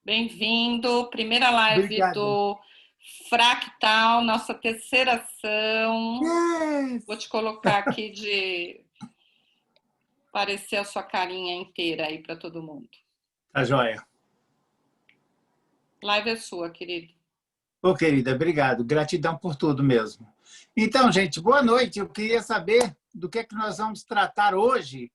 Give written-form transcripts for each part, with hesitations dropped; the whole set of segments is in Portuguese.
Bem-vindo. Primeira live Obrigado. do Fractal, nossa terceira ação. Yes! Vou te colocar aqui de aparecer a sua carinha inteira aí para todo mundo. Tá joia. Live é sua, querido. Ô, querida, obrigado. Gratidão por tudo mesmo. Então, gente, boa noite. Eu queria saber do que é que nós vamos tratar hoje.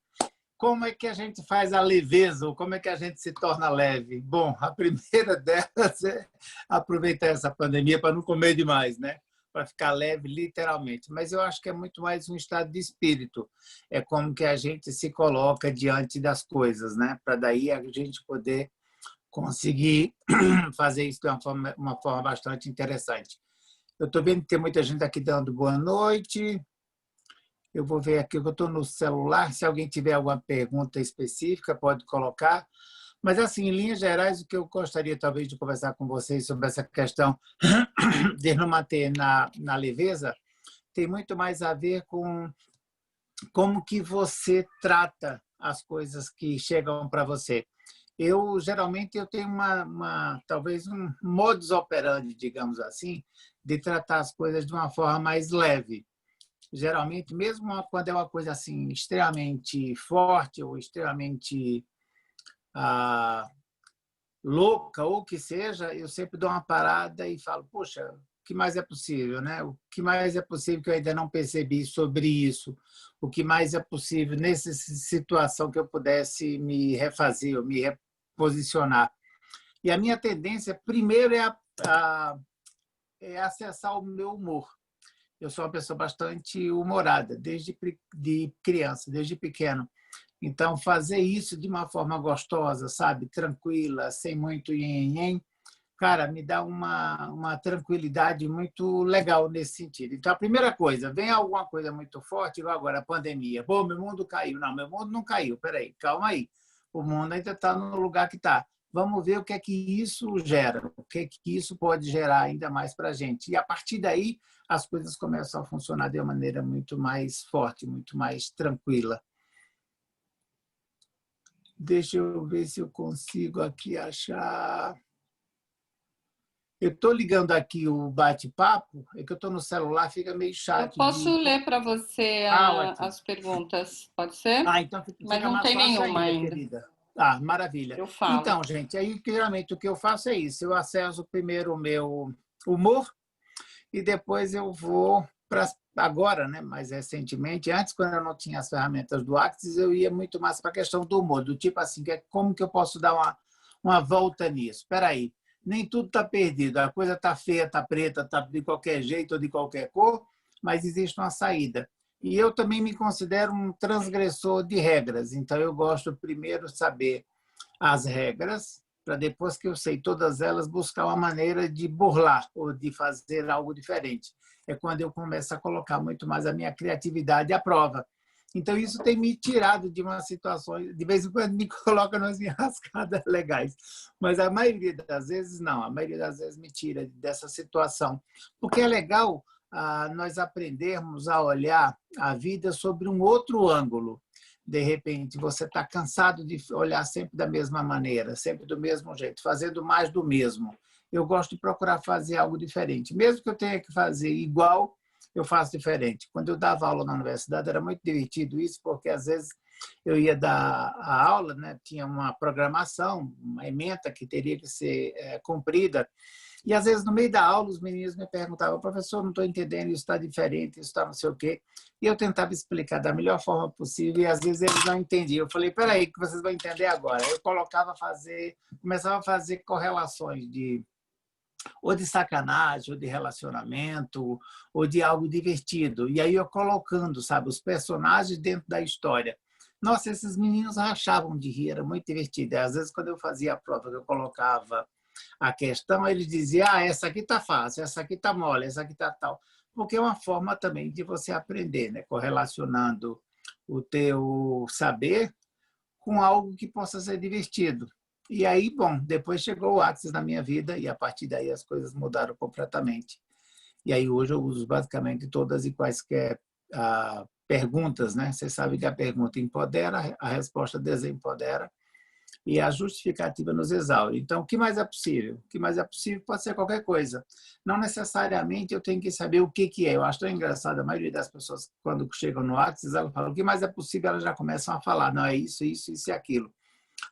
Como é que a gente faz a leveza, ou como é que a gente se torna leve? Bom, a primeira delas é aproveitar essa pandemia para não comer demais, né? Para ficar leve, literalmente. Mas eu acho que é muito mais um estado de espírito. É como que a gente se coloca diante das coisas, né? Para daí a gente poder conseguir fazer isso de uma forma bastante interessante. Eu estou vendo que tem muita gente aqui dando boa noite. Eu vou ver aqui, eu estou no celular. Se alguém tiver alguma pergunta específica, pode colocar. Mas, assim, em linhas gerais, o que eu gostaria, talvez, de conversar com vocês sobre essa questão de não manter na leveza, tem muito mais a ver com como que você trata as coisas que chegam para você. Geralmente, eu tenho talvez um modus operandi, digamos assim, de tratar as coisas de uma forma mais leve. Geralmente, mesmo quando é uma coisa assim extremamente forte ou extremamente louca ou o que seja, eu sempre dou uma parada e falo, poxa, o que mais é possível, né? O que mais é possível que eu ainda não percebi sobre isso? O que mais é possível nessa situação que eu pudesse me refazer ou me reposicionar? E a minha tendência, primeiro, é acessar o meu humor. Eu sou uma pessoa bastante humorada, desde de criança, desde pequeno. Então, fazer isso de uma forma gostosa, sabe? Tranquila, sem muito nhen, cara, me dá uma tranquilidade muito legal nesse sentido. Então, a primeira coisa, vem alguma coisa muito forte, igual agora a pandemia. Pô, meu mundo caiu. Não, meu mundo não caiu. Peraí, calma aí. O mundo ainda está no lugar que está. Vamos ver o que é que isso gera, o que é que isso pode gerar ainda mais para a gente. E, a partir daí, as coisas começam a funcionar de uma maneira muito mais forte, muito mais tranquila. Deixa eu ver se eu consigo aqui achar. Eu estou ligando aqui o bate-papo, é que eu estou no celular, fica meio Eu chato posso de. ler para você Ótimo. as perguntas, pode ser? Então Mas fica não mais tem fácil nenhuma ainda, ainda. querida. Maravilha. Eu falo. Então, gente, aí geralmente o que eu faço é isso. Eu acesso primeiro o meu humor e depois eu vou para agora, né, mais recentemente, antes quando eu não tinha as ferramentas do Axis, eu ia muito mais para a questão do humor, do tipo assim, como que eu posso dar uma volta nisso? Espera aí, nem tudo está perdido, a coisa está feia, está preta, está de qualquer jeito ou de qualquer cor, mas existe uma saída. E eu também me considero um transgressor de regras, então eu gosto primeiro de saber as regras, para depois que eu sei todas elas, buscar uma maneira de burlar ou de fazer algo diferente. É quando eu começo a colocar muito mais a minha criatividade à prova. Então, isso tem me tirado de umas situações, de vez em quando me coloca umas enrascadas legais, mas a maioria das vezes não, a maioria das vezes me tira dessa situação, porque é legal nós aprendermos a olhar a vida sobre um outro ângulo. De repente, você está cansado de olhar sempre da mesma maneira, sempre do mesmo jeito, fazendo mais do mesmo. Eu gosto de procurar fazer algo diferente. Mesmo que eu tenha que fazer igual, eu faço diferente. Quando eu dava aula na universidade, era muito divertido isso, porque às vezes eu ia dar a aula, né? Tinha uma programação, uma ementa que teria que ser cumprida, e, às vezes, no meio da aula, os meninos me perguntavam, professor, não estou entendendo, isso está diferente, isso está não sei o quê. E eu tentava explicar da melhor forma possível, e, às vezes, eles não entendiam. Eu falei, peraí, que vocês vão entender agora. Eu começava a fazer correlações ou de sacanagem, ou de relacionamento, ou de algo divertido. E aí eu colocando, sabe, os personagens dentro da história. Nossa, esses meninos rachavam de rir, era muito divertido. E, às vezes, quando eu fazia a prova, eu colocava a questão, ele dizia, essa aqui está fácil, essa aqui está mole, essa aqui está tal. Porque é uma forma também de você aprender, né? Correlacionando o teu saber com algo que possa ser divertido. E aí, bom, depois chegou o Axis na minha vida e a partir daí as coisas mudaram completamente. E aí hoje eu uso basicamente todas e quaisquer perguntas, né? Você sabe que a pergunta empodera, a resposta desempodera. e a justificativa nos exaure. Então, o que mais é possível? O que mais é possível pode ser qualquer coisa. Não necessariamente eu tenho que saber o que é. Eu acho tão engraçado, a maioria das pessoas, quando chegam no WhatsApp, elas falam o que mais é possível, elas já começam a falar, não, é isso, isso, isso e aquilo.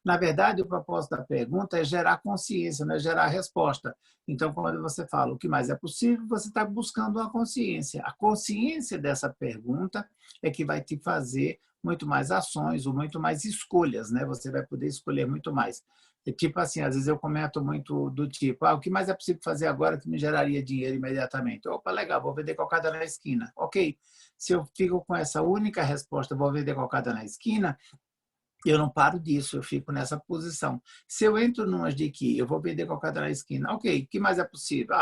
Na verdade, o propósito da pergunta é gerar consciência, não é gerar resposta. Então, quando você fala o que mais é possível, você está buscando uma consciência. A consciência dessa pergunta é que vai te fazer muito mais ações ou muito mais escolhas, né? Você vai poder escolher muito mais. E, tipo assim, às vezes eu comento muito do tipo, o que mais é possível fazer agora que me geraria dinheiro imediatamente? Opa, legal, vou vender cocada na esquina. Ok, se eu fico com essa única resposta, vou vender cocada na esquina, eu não paro disso, eu fico nessa posição. Se eu entro numas de que eu vou vender cocada na esquina, ok, o que mais é possível?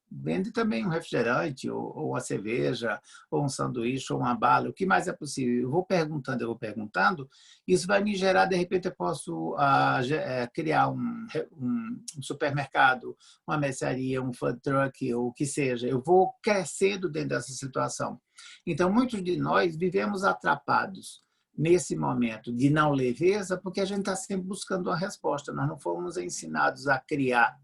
Vende também um refrigerante, ou uma cerveja, ou um sanduíche, ou uma bala, o que mais é possível? Eu vou perguntando, isso vai me gerar, de repente eu posso criar um supermercado, uma mercearia, um food truck, ou o que seja. Eu vou crescendo dentro dessa situação. Então, muitos de nós vivemos atrapados nesse momento de não leveza, porque a gente está sempre buscando uma resposta. Nós não fomos ensinados a criar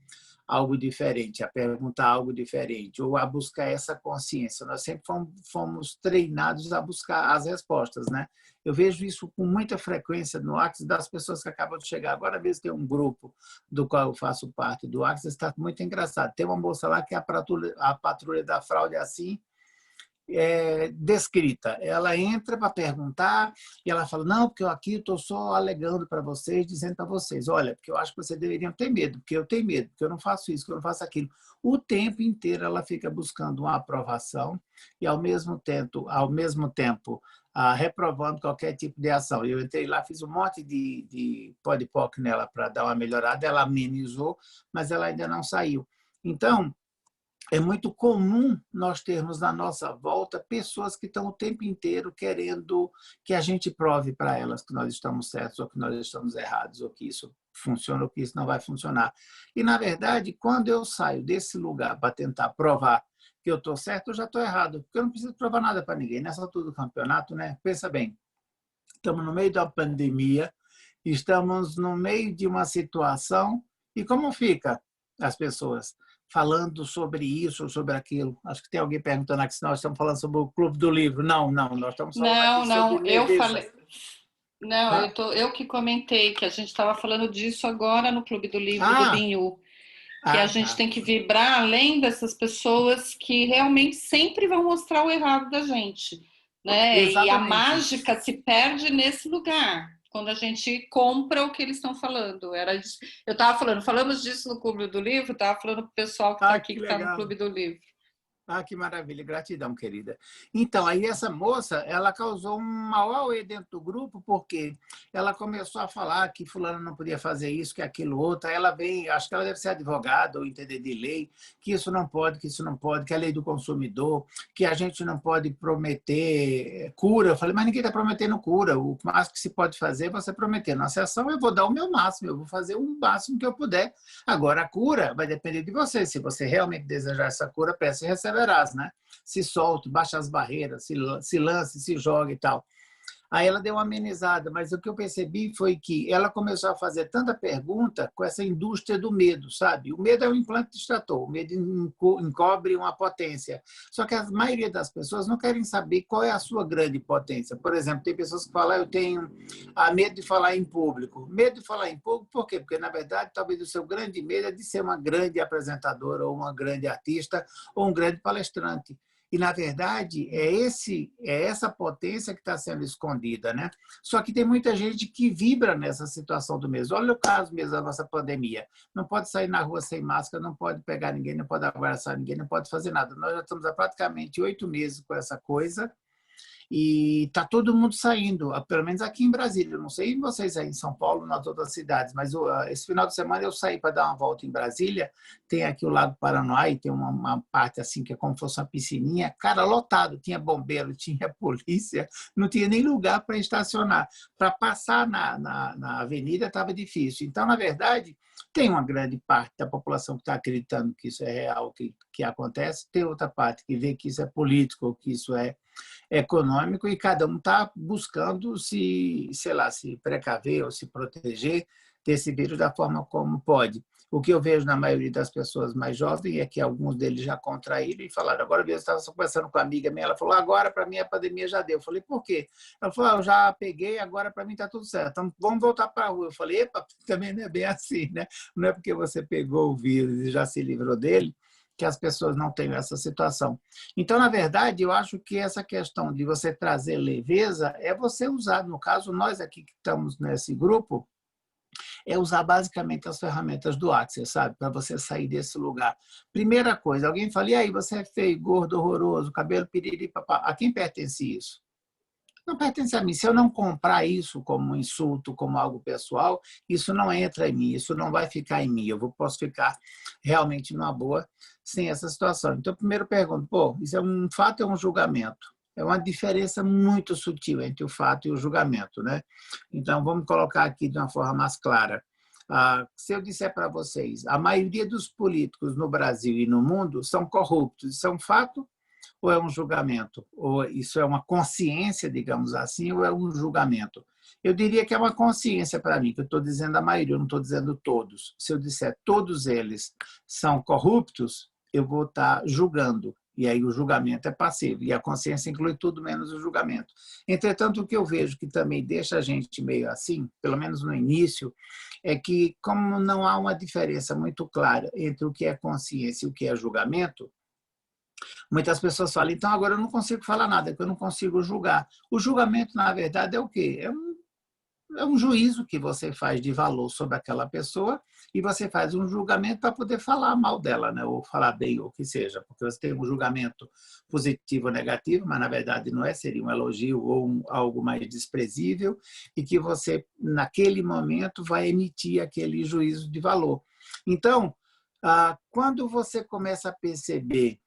algo diferente, a perguntar algo diferente, ou a buscar essa consciência. Nós sempre fomos treinados a buscar as respostas, né? Eu vejo isso com muita frequência no Axis das pessoas que acabam de chegar. Agora mesmo tem um grupo do qual eu faço parte do Axis, está muito engraçado. Tem uma moça lá que é a patrulha da fraude assim, descrita. Ela entra para perguntar e ela fala, não, porque eu aqui estou só alegando para vocês, dizendo para vocês, olha, porque eu acho que vocês deveriam ter medo, porque eu tenho medo, porque eu não faço isso, porque eu não faço aquilo. O tempo inteiro ela fica buscando uma aprovação e, ao mesmo tempo reprovando qualquer tipo de ação. Eu entrei lá, fiz um monte de pó-de-poc nela para dar uma melhorada, ela amenizou, mas ela ainda não saiu. Então, é muito comum nós termos na nossa volta pessoas que estão o tempo inteiro querendo que a gente prove para elas que nós estamos certos ou que nós estamos errados, ou que isso funciona ou que isso não vai funcionar. E, na verdade, quando eu saio desse lugar para tentar provar que eu estou certo, eu já estou errado, porque eu não preciso provar nada para ninguém. Nessa altura do campeonato, né? Pensa bem, estamos no meio da pandemia, estamos no meio de uma situação, e como fica as pessoas falando sobre isso, sobre aquilo? Acho que tem alguém perguntando aqui se nós estamos falando sobre o Clube do Livro. Não, nós estamos falando aqui Não, sobre não, eu leveza. falei. Não, Tá? eu que comentei que a gente estava falando disso agora no Clube do Livro do Ah, Binhu, que a gente tá. tem que vibrar além dessas pessoas que realmente sempre vão mostrar o errado da gente, né? E a Exatamente. mágica se perde nesse lugar, quando a gente compra o que eles estão falando. Eu estava falando, falamos disso no Clube do Livro, estava falando para o pessoal que está aqui, Que que está no legal. Clube do Livro. Que maravilha, gratidão, querida. Então, aí essa moça, ela causou um maior auê dentro do grupo, porque ela começou a falar que fulano não podia fazer isso, que aquilo outro. Aí ela vem, acho que ela deve ser advogada ou entender de lei, que isso não pode, que isso não pode, que é a lei do consumidor, que a gente não pode prometer cura. Eu falei, mas ninguém está prometendo cura. O máximo que se pode fazer é você prometer. Na sessão eu vou dar o meu máximo, eu vou fazer o máximo que eu puder. Agora, a cura vai depender de você. Se você realmente desejar essa cura, peça e receberás, né? Se solte, baixa as barreiras, se lance, se jogue e tal. Aí ela deu uma amenizada, mas o que eu percebi foi que ela começou a fazer tanta pergunta com essa indústria do medo, sabe? O medo é um implante distrator, o medo encobre uma potência. Só que a maioria das pessoas não querem saber qual é a sua grande potência. Por exemplo, tem pessoas que falam, eu tenho medo de falar em público. Medo de falar em público, por quê? Porque, na verdade, talvez o seu grande medo é de ser uma grande apresentadora, ou uma grande artista, ou um grande palestrante. E, na verdade, é essa potência que está sendo escondida, né? Só que tem muita gente que vibra nessa situação do mesmo. Olha o caso mesmo da nossa pandemia. Não pode sair na rua sem máscara, não pode pegar ninguém, não pode abraçar ninguém, não pode fazer nada. Nós já estamos há praticamente 8 meses com essa coisa, e está todo mundo saindo, pelo menos aqui em Brasília. Eu não sei vocês aí em São Paulo, nas outras cidades, mas esse final de semana eu saí para dar uma volta em Brasília. Tem aqui o Lago Paranoá e tem uma parte assim que é como se fosse uma piscininha. Cara, lotado. Tinha bombeiro, tinha polícia, não tinha nem lugar para estacionar. Para passar na avenida estava difícil. Então, na verdade, tem uma grande parte da população que está acreditando que isso é real, que acontece. Tem outra parte que vê que isso é político, que isso é econômico, e cada um está buscando se, sei lá, se precaver ou se proteger desse vírus da forma como pode. O que eu vejo na maioria das pessoas mais jovens é que alguns deles já contraíram e falaram, agora eu estava conversando com uma amiga minha, ela falou, agora para mim a pandemia já deu. Eu falei, por quê? Ela falou, eu já peguei, agora para mim está tudo certo, então vamos voltar para a rua. Eu falei, epa, também não é bem assim, né? Não é porque você pegou o vírus e já se livrou dele que as pessoas não têm essa situação. Então, na verdade, eu acho que essa questão de você trazer leveza é você usar, no caso, nós aqui que estamos nesse grupo, é usar basicamente as ferramentas do Axis, sabe? Para você sair desse lugar. Primeira coisa, alguém fala, e aí, você é feio, gordo, horroroso, cabelo piriri, papá. A quem pertence isso? Não pertence a mim. Se eu não comprar isso como um insulto, como algo pessoal, isso não entra em mim, isso não vai ficar em mim. Posso ficar realmente numa boa sem essa situação. Então, primeiro eu pergunto, pô, isso é um fato ou é um julgamento? É uma diferença muito sutil entre o fato e o julgamento, né? Então, vamos colocar aqui de uma forma mais clara. Se eu disser para vocês, a maioria dos políticos no Brasil e no mundo são corruptos, isso é um fato ou é um julgamento? Ou isso é uma consciência, digamos assim, ou é um julgamento? Eu diria que é uma consciência para mim, que eu estou dizendo a maioria, eu não estou dizendo todos. Se eu disser todos eles são corruptos, eu vou estar julgando. E aí o julgamento é passivo. E a consciência inclui tudo menos o julgamento. Entretanto, o que eu vejo que também deixa a gente meio assim, pelo menos no início, é que como não há uma diferença muito clara entre o que é consciência e o que é julgamento, muitas pessoas falam, então agora eu não consigo falar nada, porque eu não consigo julgar. O julgamento, na verdade, é o quê? É um juízo que você faz de valor sobre aquela pessoa e você faz um julgamento para poder falar mal dela, né? Ou falar bem, ou o que seja, porque você tem um julgamento positivo ou negativo, mas na verdade não é, seria um elogio ou algo mais desprezível e que você, naquele momento, vai emitir aquele juízo de valor. Então, quando você começa a perceber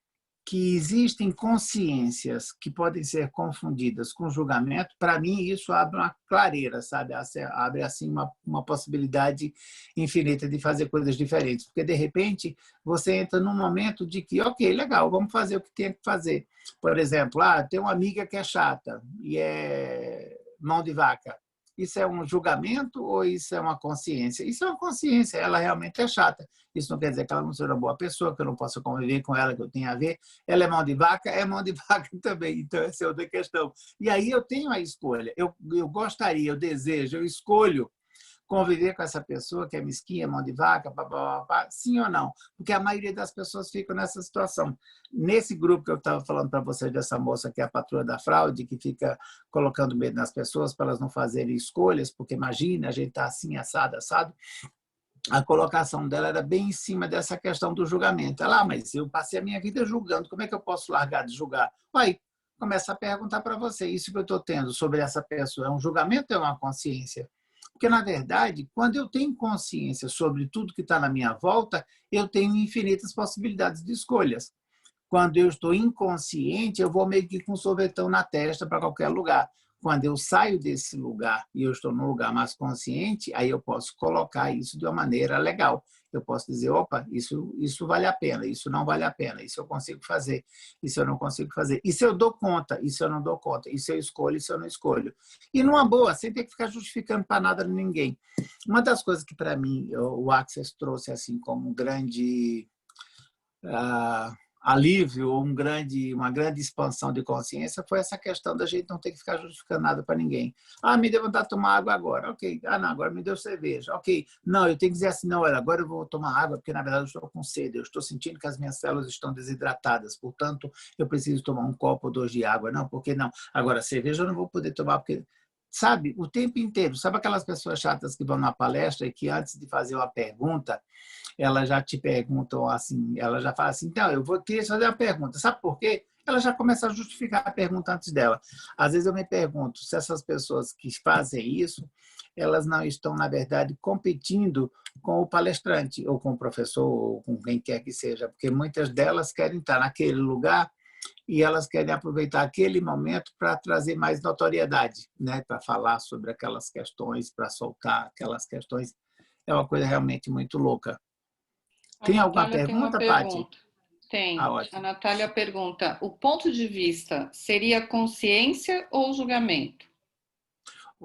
que existem consciências que podem ser confundidas com julgamento, para mim isso abre uma clareira, sabe? Abre assim uma possibilidade infinita de fazer coisas diferentes, porque de repente você entra num momento de que, ok, legal, vamos fazer o que tem que fazer. Por exemplo, tem uma amiga que é chata e é mão de vaca. Isso é um julgamento ou isso é uma consciência? Isso é uma consciência, ela realmente é chata. Isso não quer dizer que ela não seja uma boa pessoa, que eu não possa conviver com ela, que eu tenha a ver. Ela é mão de vaca? É mão de vaca também. Então, essa é outra questão. E aí eu tenho a escolha. Eu gostaria, eu desejo, eu escolho conviver com essa pessoa que é mesquinha, mão de vaca, sim ou não? Porque a maioria das pessoas ficam nessa situação. Nesse grupo que eu estava falando para vocês, dessa moça que é a patroa da fraude, que fica colocando medo nas pessoas para elas não fazerem escolhas, porque imagina, a gente está assim, assado, assado. A colocação dela era bem em cima dessa questão do julgamento. Ela, mas eu passei a minha vida julgando, como é que eu posso largar de julgar? Aí, começa a perguntar para você, isso que eu estou tendo sobre essa pessoa, é um julgamento ou é uma consciência? Porque, na verdade, quando eu tenho consciência sobre tudo que está na minha volta, eu tenho infinitas possibilidades de escolhas. Quando eu estou inconsciente, eu vou meio que com um sorvetão na testa para qualquer lugar. Quando eu saio desse lugar e eu estou num lugar mais consciente, aí eu posso colocar isso de uma maneira legal. Eu posso dizer, opa, isso vale a pena, isso não vale a pena, isso eu consigo fazer, isso eu não consigo fazer. Isso eu dou conta, isso eu não dou conta, isso eu escolho, isso eu não escolho. E numa boa, sem ter que ficar justificando para nada de ninguém. Uma das coisas que, para mim, o Access trouxe assim como um grande alívio, uma grande expansão de consciência foi essa questão da gente não ter que ficar justificando nada para ninguém. Me deu vontade de tomar água agora. Ok. Não, agora me deu cerveja. Ok. Não, eu tenho que dizer assim, não, olha, agora eu vou tomar água porque, na verdade, eu estou com sede. Eu estou sentindo que as minhas células estão desidratadas. Portanto, eu preciso tomar um copo ou dois de água. Não, por que não? Agora, cerveja eu não vou poder tomar porque... Sabe, o tempo inteiro. Sabe aquelas pessoas chatas que vão na palestra e que antes de fazer uma pergunta, elas já te perguntam assim, ela já fala assim, então, eu vou querer fazer uma pergunta, sabe por quê? Ela já começa a justificar a pergunta antes dela. Às vezes eu me pergunto se essas pessoas que fazem isso, elas não estão, na verdade, competindo com o palestrante, ou com o professor, ou com quem quer que seja, porque muitas delas querem estar naquele lugar e elas querem aproveitar aquele momento para trazer mais notoriedade, né? Para falar sobre aquelas questões, para soltar aquelas questões. É uma coisa realmente muito louca. A Tem alguma Natália tem uma pergunta, Paty? pergunta. Tem. A Ótimo. Natália pergunta: o ponto de vista seria consciência ou julgamento?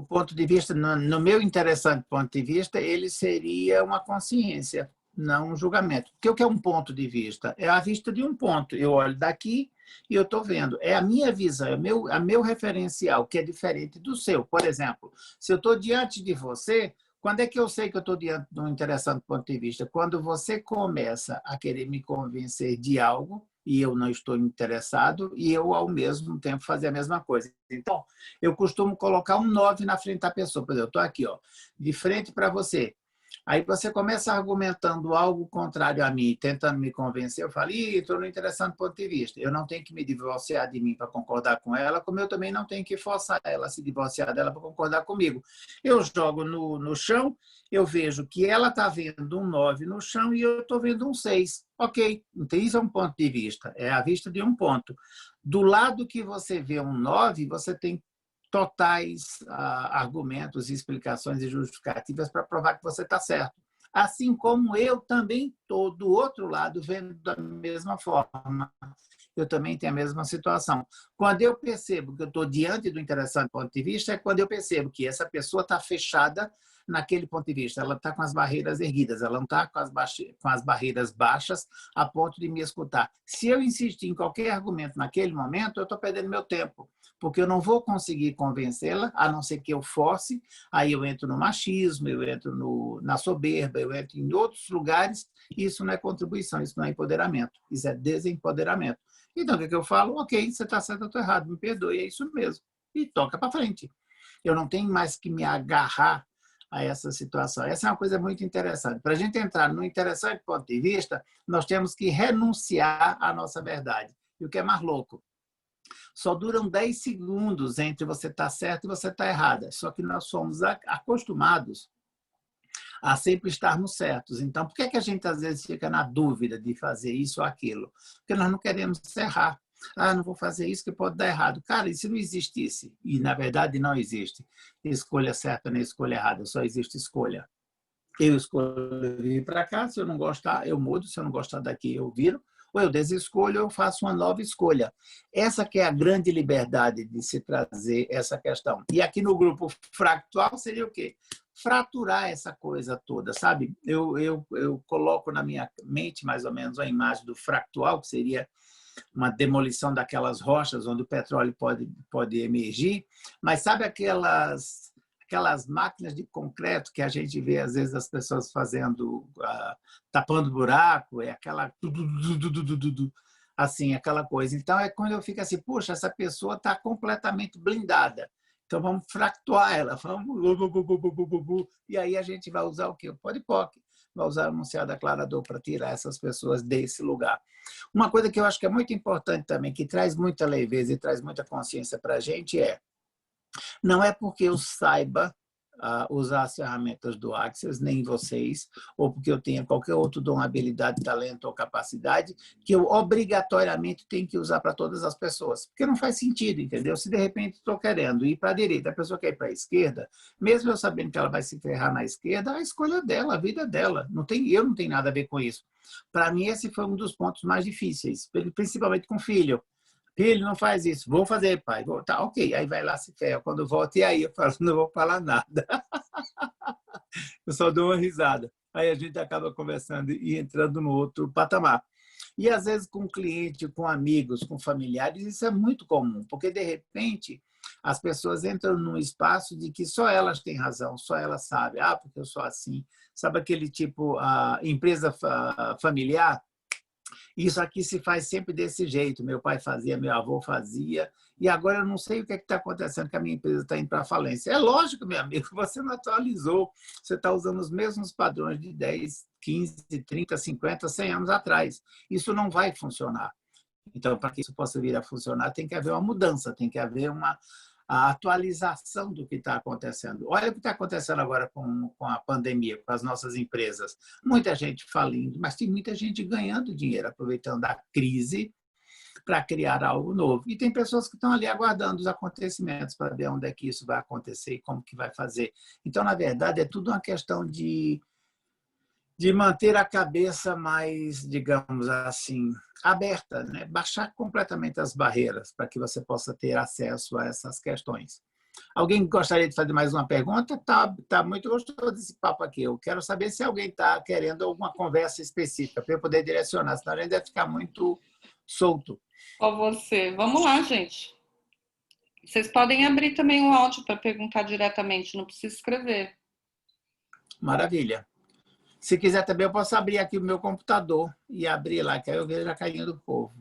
o ponto de vista, no meu interessante ponto de vista, ele seria uma consciência, não um julgamento. Porque o que é um ponto de vista? É a vista de um ponto. Eu olho daqui e eu estou vendo. É a minha visão, é o meu referencial, que é diferente do seu. Por exemplo, se eu estou diante de você, quando é que eu sei que eu estou diante de um interessante ponto de vista? Quando você começa a querer me convencer de algo e eu não estou interessado, e eu, ao mesmo tempo, fazer a mesma coisa. Então, eu costumo colocar um 9 na frente da pessoa. Por exemplo, eu estou aqui, ó, de frente para você. Aí você começa argumentando algo contrário a mim, tentando me convencer, eu falo, estou no interessante ponto de vista. Eu não tenho que me divorciar de mim para concordar com ela, como eu também não tenho que forçar ela a se divorciar dela para concordar comigo. Eu jogo no chão, eu vejo que ela está vendo um 9 no chão e eu estou vendo um 6. Ok, então isso é um ponto de vista, é a vista de um ponto. Do lado que você vê um 9, você tem totais argumentos, explicações e justificativas para provar que você está certo. Assim como eu também estou do outro lado vendo da mesma forma. Eu também tenho a mesma situação. Quando eu percebo que eu estou diante do interessante ponto de vista, é quando eu percebo que essa pessoa está fechada naquele ponto de vista. Ela está com as barreiras erguidas, ela não está com as barreiras baixas a ponto de me escutar. Se eu insistir em qualquer argumento naquele momento, eu estou perdendo meu tempo, porque eu não vou conseguir convencê-la, a não ser que eu force. Aí eu entro no machismo, eu entro na soberba, eu entro em outros lugares. Isso não é contribuição, isso não é empoderamento, isso é desempoderamento. Então, o que eu falo? Ok, você está certo, eu estou errado, me perdoe, é isso mesmo. E toca para frente. Eu não tenho mais que me agarrar a essa situação. Essa é uma coisa muito interessante. Para a gente entrar no interessante ponto de vista, nós temos que renunciar à nossa verdade. E o que é mais louco? Só duram 10 segundos entre você estar certo e você estar errada. Só que nós somos acostumados a sempre estarmos certos. Então, por que a gente às vezes fica na dúvida de fazer isso ou aquilo? Porque nós não queremos errar. Não vou fazer isso que pode dar errado. Cara, e se não existisse? E, na verdade, não existe escolha certa nem escolha errada, só existe escolha. Eu escolho vir para cá, se eu não gostar, eu mudo, se eu não gostar daqui, eu viro, ou eu desescolho, eu faço uma nova escolha. Essa que é a grande liberdade de se trazer essa questão. E aqui no grupo fractal seria o quê? Fraturar essa coisa toda, sabe? Eu coloco na minha mente mais ou menos a imagem do fractal, que seria uma demolição daquelas rochas onde o petróleo pode emergir, mas sabe aquelas máquinas de concreto que a gente vê às vezes as pessoas fazendo, tapando buraco, é aquela assim, aquela coisa. Então é quando eu fico assim, puxa, essa pessoa está completamente blindada. Então vamos fractuar ela, e aí a gente vai usar o quê? O pó-de-poc, vai usar o enunciado aclarador para tirar essas pessoas desse lugar. Uma coisa que eu acho que é muito importante também, que traz muita leveza e traz muita consciência para a gente não é porque eu saiba usar as ferramentas do Access, nem vocês, ou porque eu tenha qualquer outro dom, habilidade, talento ou capacidade, que eu obrigatoriamente tenho que usar para todas as pessoas. Porque não faz sentido, entendeu? Se de repente estou querendo ir para a direita, a pessoa quer ir para a esquerda, mesmo eu sabendo que ela vai se ferrar na esquerda, a escolha dela, a vida dela. Eu não tenho nada a ver com isso. Para mim, esse foi um dos pontos mais difíceis, principalmente com filho. Filho, não faz isso. Vou fazer, pai. Tá, ok. Aí vai lá, se ferra. Quando volta, e aí? Eu falo, não vou falar nada. Eu só dou uma risada. Aí a gente acaba conversando e entrando no outro patamar. E, às vezes, com cliente, com amigos, com familiares, isso é muito comum, porque, de repente, as pessoas entram num espaço de que só elas têm razão, só elas sabem. Porque eu sou assim. Sabe aquele tipo, empresa familiar? Isso aqui se faz sempre desse jeito. Meu pai fazia, meu avô fazia, e agora eu não sei o que está acontecendo, que a minha empresa está indo para a falência. É lógico, meu amigo, você não atualizou. Você está usando os mesmos padrões de 10, 15, 30, 50, 100 anos atrás. Isso não vai funcionar. Então, para que isso possa vir a funcionar, tem que haver uma mudança, tem que haver a atualização do que está acontecendo. Olha o que está acontecendo agora com a pandemia, com as nossas empresas. Muita gente falindo, mas tem muita gente ganhando dinheiro, aproveitando a crise para criar algo novo. E tem pessoas que estão ali aguardando os acontecimentos para ver onde é que isso vai acontecer e como que vai fazer. Então, na verdade, é tudo uma questão de manter a cabeça mais, digamos assim, aberta, né? Baixar completamente as barreiras para que você possa ter acesso a essas questões. Alguém gostaria de fazer mais uma pergunta? Tá muito gostoso esse papo aqui. Eu quero saber se alguém está querendo alguma conversa específica para eu poder direcionar, senão a gente vai ficar muito solto. Ó você. Vamos lá, gente. Vocês podem abrir também o áudio para perguntar diretamente, não precisa escrever. Maravilha. Se quiser também, eu posso abrir aqui o meu computador e abrir lá, que aí eu vejo a carinha do povo.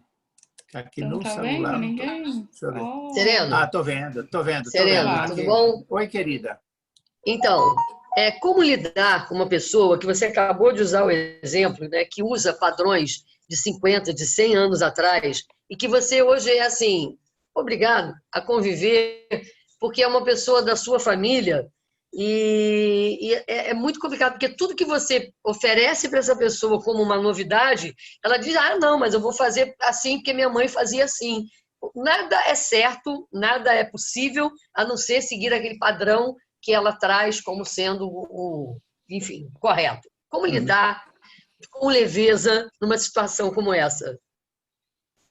Aqui Você não no tá celular. vendo Não tô... ninguém? Deixa eu ver. Oh. Sereno. Tô vendo, tô vendo. Sereno, tudo bom? Oi, querida. Então, como lidar com uma pessoa que você acabou de usar o exemplo, né, que usa padrões de 50, de 100 anos atrás, e que você hoje é assim, obrigado a conviver, porque é uma pessoa da sua família, e é muito complicado, porque tudo que você oferece para essa pessoa como uma novidade, ela diz, não, mas eu vou fazer assim porque minha mãe fazia assim. Nada é certo, nada é possível, a não ser seguir aquele padrão que ela traz como sendo enfim, correto. Como lidar com leveza numa situação como essa?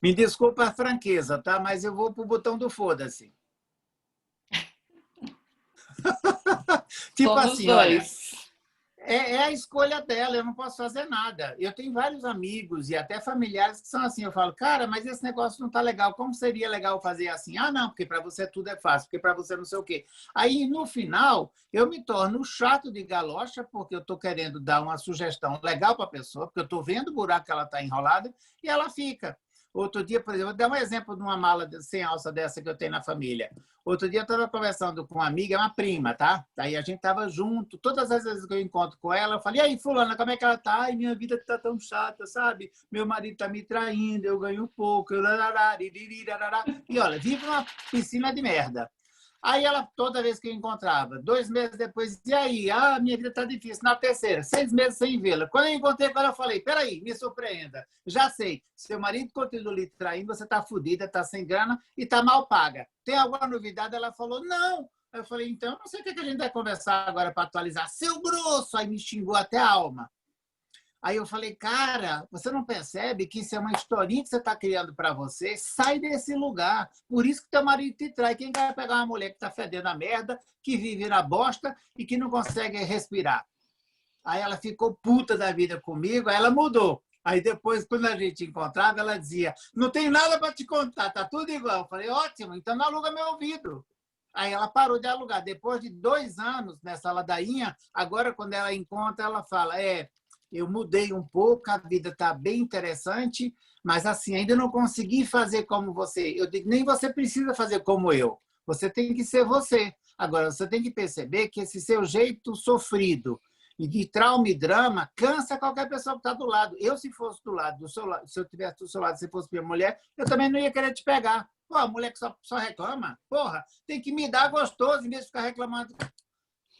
Me desculpa a franqueza, tá? Mas eu vou pro botão do foda-se. Tipo Somos assim, olha, dois. é a escolha dela, eu não posso fazer nada. Eu tenho vários amigos e até familiares que são assim. Eu falo, cara, mas esse negócio não tá legal. Como seria legal fazer assim? Ah, não, porque para você tudo é fácil, porque para você não sei o quê. Aí, no final, eu me torno chato de galocha, porque eu estou querendo dar uma sugestão legal para a pessoa, porque eu estou vendo o buraco que ela está enrolada e ela fica. Outro dia, por exemplo, vou dar um exemplo de uma mala sem alça dessa que eu tenho na família. Outro dia eu estava conversando com uma amiga, uma prima, tá? Aí a gente estava junto. Todas as vezes que eu encontro com ela, eu falei, e aí, fulana, como é que ela tá? Ai, minha vida está tão chata, sabe? Meu marido está me traindo, eu ganho pouco. E olha, vive uma piscina de merda. Aí ela, toda vez que eu encontrava, 2 meses depois, e aí? Ah, minha vida está difícil. Na terceira, 6 meses sem vê-la. Quando eu encontrei com ela, eu falei, peraí, me surpreenda. Já sei, seu marido continua lhe traindo, você está fodida, está sem grana e está mal paga. Tem alguma novidade? Ela falou, não. Aí eu falei, então, não sei o que a gente vai conversar agora para atualizar. Seu grosso! Aí me xingou até a alma. Aí eu falei, cara, você não percebe que isso é uma historinha que você está criando para você? Sai desse lugar. Por isso que teu marido te trai. Quem vai pegar uma mulher que está fedendo a merda, que vive na bosta e que não consegue respirar? Aí ela ficou puta da vida comigo, aí ela mudou. Aí depois, quando a gente encontrava, ela dizia, não tem nada para te contar, tá tudo igual. Eu falei, ótimo, então não aluga meu ouvido. Aí ela parou de alugar. Depois de 2 anos nessa ladainha, agora quando ela encontra, ela fala, eu mudei um pouco, a vida está bem interessante, mas assim, ainda não consegui fazer como você. Eu digo, nem você precisa fazer como eu. Você tem que ser você. Agora, você tem que perceber que esse seu jeito sofrido e de trauma e drama cansa qualquer pessoa que está do lado. Eu, se fosse do lado, do seu lado, se eu tivesse do seu lado, se fosse minha mulher, eu também não ia querer te pegar. Pô, a mulher que só reclama, porra, tem que me dar gostoso em vez de ficar reclamando.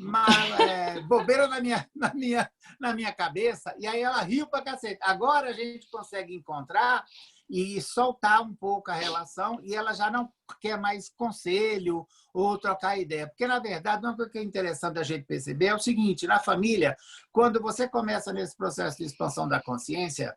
Mas, bobeira na minha cabeça, e aí ela riu pra cacete. Agora a gente consegue encontrar e soltar um pouco a relação e ela já não quer mais conselho ou trocar ideia. Porque, na verdade, uma coisa que é interessante da gente perceber é o seguinte, na família, quando você começa nesse processo de expansão da consciência,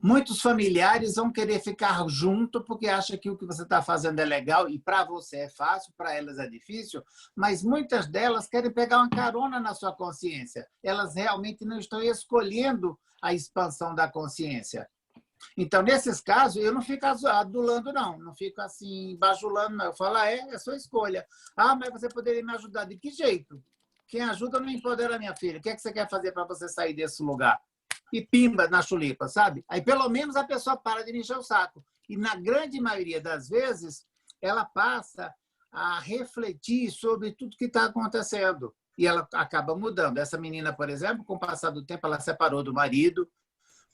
muitos familiares vão querer ficar junto porque acham que o que você está fazendo é legal e para você é fácil, para elas é difícil, mas muitas delas querem pegar uma carona na sua consciência. Elas realmente não estão escolhendo a expansão da consciência. Então, nesses casos, eu não fico adulando, não fico assim, bajulando, não. Eu falo, é sua escolha. Ah, mas você poderia me ajudar. De que jeito? Quem ajuda não empodera a minha filha. O que é que você quer fazer para você sair desse lugar? E pimba na chulipa, sabe? Aí pelo menos a pessoa para de me encher o saco. E na grande maioria das vezes, ela passa a refletir sobre tudo que está acontecendo. E ela acaba mudando. Essa menina, por exemplo, com o passar do tempo, ela separou do marido,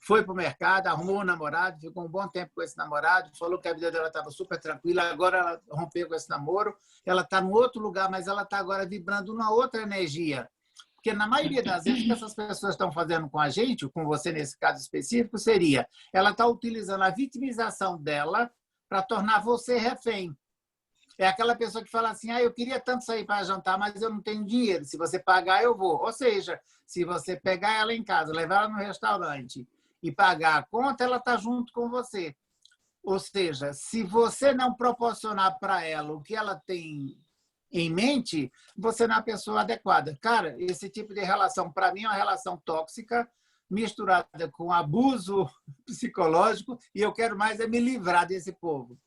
foi para o mercado, arrumou um namorado, ficou um bom tempo com esse namorado, falou que a vida dela estava super tranquila, agora ela rompeu com esse namoro, ela está em outro lugar, mas ela está agora vibrando uma outra energia. Porque, na maioria das vezes, o que essas pessoas estão fazendo com a gente, com você nesse caso específico, seria ela está utilizando a vitimização dela para tornar você refém. É aquela pessoa que fala assim, eu queria tanto sair para jantar, mas eu não tenho dinheiro. Se você pagar, eu vou. Ou seja, se você pegar ela em casa, levar ela no restaurante e pagar a conta, ela está junto com você. Ou seja, se você não proporcionar para ela o que ela tem em mente, você não é a pessoa adequada. Cara, esse tipo de relação, para mim, é uma relação tóxica, misturada com abuso psicológico, e eu quero mais é me livrar desse povo.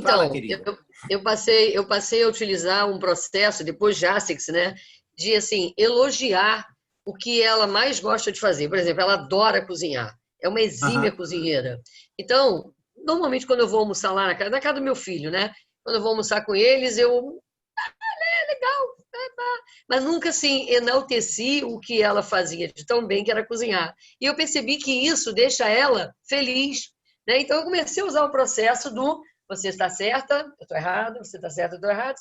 Fala, Então, querida. eu passei a utilizar um processo, depois de ASICS, né, de assim, elogiar o que ela mais gosta de fazer. Por exemplo, ela adora cozinhar, é uma exímia Aham. cozinheira. Então, normalmente, quando eu vou almoçar lá na casa do meu filho, né, quando eu vou almoçar com eles, eu mas nunca assim enalteci o que ela fazia de tão bem que era cozinhar. E eu percebi que isso deixa ela feliz, né? Então eu comecei a usar o processo do você está certa, eu estou errada, você está certa, eu estou errada,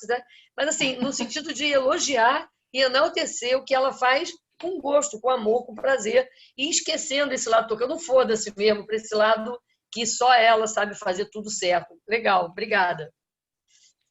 mas assim, no sentido de elogiar e enaltecer o que ela faz com gosto, com amor, com prazer, e esquecendo esse lado, tocando foda-se mesmo para esse lado que só ela sabe fazer tudo certo. Legal, obrigada.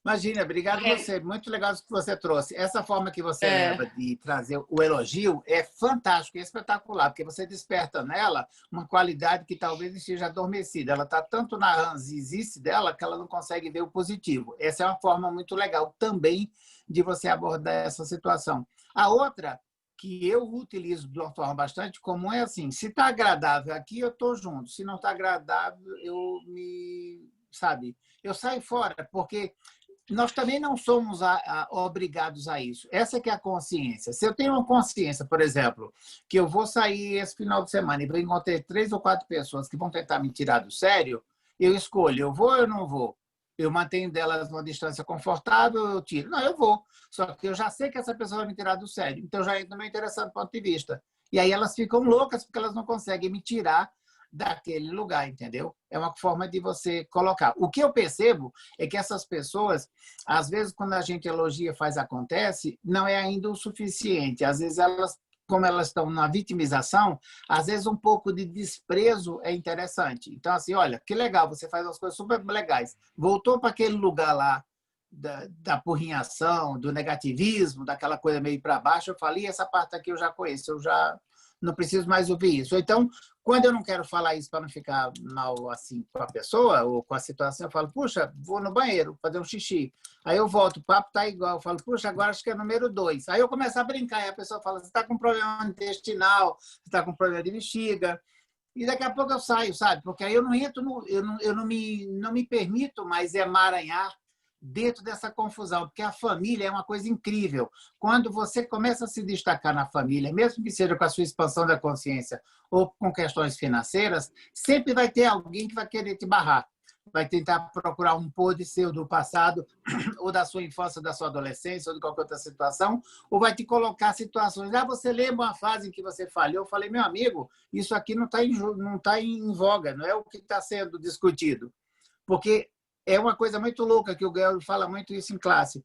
Imagina, obrigado É, você. Muito legal isso que você trouxe. Essa forma que você leva é, de trazer o elogio é fantástico, é espetacular, porque você desperta nela uma qualidade que talvez esteja adormecida. Ela está tanto na ranzizice dela que ela não consegue ver o positivo. Essa é uma forma muito legal também de você abordar essa situação. A outra que eu utilizo de uma forma bastante comum é assim: se está agradável aqui, eu estou junto. Se não está agradável, sabe, eu saio fora, porque nós também não somos obrigados a isso. Essa que é a consciência. Se eu tenho uma consciência, por exemplo, que eu vou sair esse final de semana e vou encontrar 3 ou 4 pessoas que vão tentar me tirar do sério, eu escolho, eu vou ou eu não vou? Eu mantenho delas uma distância confortável, eu tiro. Não, eu vou. Só que eu já sei que essa pessoa vai me tirar do sério. Então, já entra no meu interessante ponto de vista. E aí elas ficam loucas porque elas não conseguem me tirar daquele lugar, entendeu? É uma forma de você colocar. O que eu percebo é que essas pessoas, às vezes, quando a gente elogia, faz, acontece, não é ainda o suficiente. Às vezes, elas, como elas estão na vitimização, às vezes um pouco de desprezo é interessante. Então, assim, olha, que legal, você faz umas coisas super legais. Voltou para aquele lugar lá da porrinhação, do negativismo, daquela coisa meio para baixo, eu falei, essa parte aqui eu já conheço, eu já não preciso mais ouvir isso. Então, quando eu não quero falar isso para não ficar mal assim com a pessoa ou com a situação, eu falo, puxa, vou no banheiro fazer um xixi. Aí eu volto, o papo tá igual. Eu falo, puxa, agora acho que é número 2. Aí eu começo a brincar, e a pessoa fala, você está com problema intestinal, você está com problema de bexiga. E daqui a pouco eu saio, sabe? Porque aí eu não entro, eu não me permito mais emaranhar dentro dessa confusão, porque a família é uma coisa incrível. Quando você começa a se destacar na família, mesmo que seja com a sua expansão da consciência ou com questões financeiras, sempre vai ter alguém que vai querer te barrar. Vai tentar procurar um podre seu do passado, ou da sua infância, da sua adolescência, ou de qualquer outra situação, ou vai te colocar situações. Ah, você lembra uma fase em que você falhou? Eu falei, meu amigo, isso aqui não tá em voga, não é o que está sendo discutido. Porque é uma coisa muito louca que o Gael fala muito isso em classe.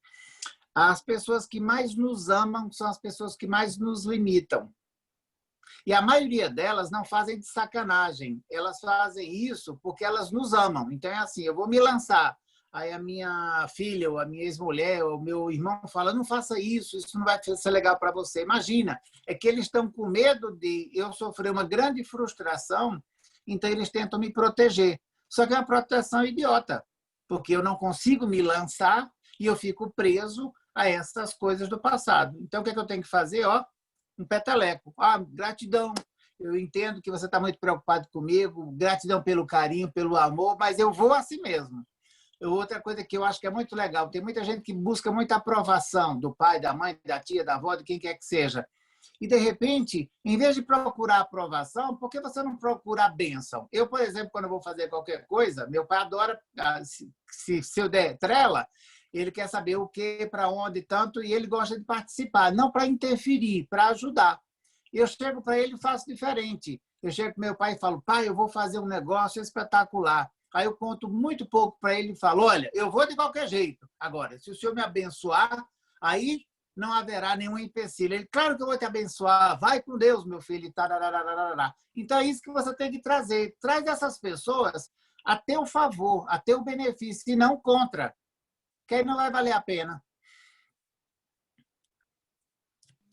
As pessoas que mais nos amam são as pessoas que mais nos limitam. E a maioria delas não fazem de sacanagem. Elas fazem isso porque elas nos amam. Então é assim, eu vou me lançar. Aí a minha filha, ou a minha ex-mulher, ou o meu irmão fala, não faça isso, isso não vai ser legal para você. Imagina, é que eles estão com medo de eu sofrer uma grande frustração, então eles tentam me proteger. Só que é uma proteção idiota, porque eu não consigo me lançar e eu fico preso a essas coisas do passado. Então, o que é que eu tenho que fazer? Ó, um peteleco. Ah, gratidão. Eu entendo que você está muito preocupado comigo, gratidão pelo carinho, pelo amor, mas eu vou assim mesmo. Outra coisa que eu acho que é muito legal, tem muita gente que busca muita aprovação do pai, da mãe, da tia, da avó, de quem quer que seja. E, de repente, em vez de procurar aprovação, por que você não procura a bênção? Eu, por exemplo, quando eu vou fazer qualquer coisa, meu pai adora, se eu der trela, ele quer saber o que, para onde, tanto, e ele gosta de participar, não para interferir, para ajudar. Eu chego para ele e faço diferente. Eu chego para meu pai e falo, pai, eu vou fazer um negócio espetacular. Aí eu conto muito pouco para ele e falo, olha, eu vou de qualquer jeito. Agora, se o senhor me abençoar, aí não haverá nenhum empecilho. Ele, claro que eu vou te abençoar, vai com Deus, meu filho. Então é isso que você tem que trazer. Traz essas pessoas a teu favor, a teu benefício, e não contra, que aí não vai valer a pena.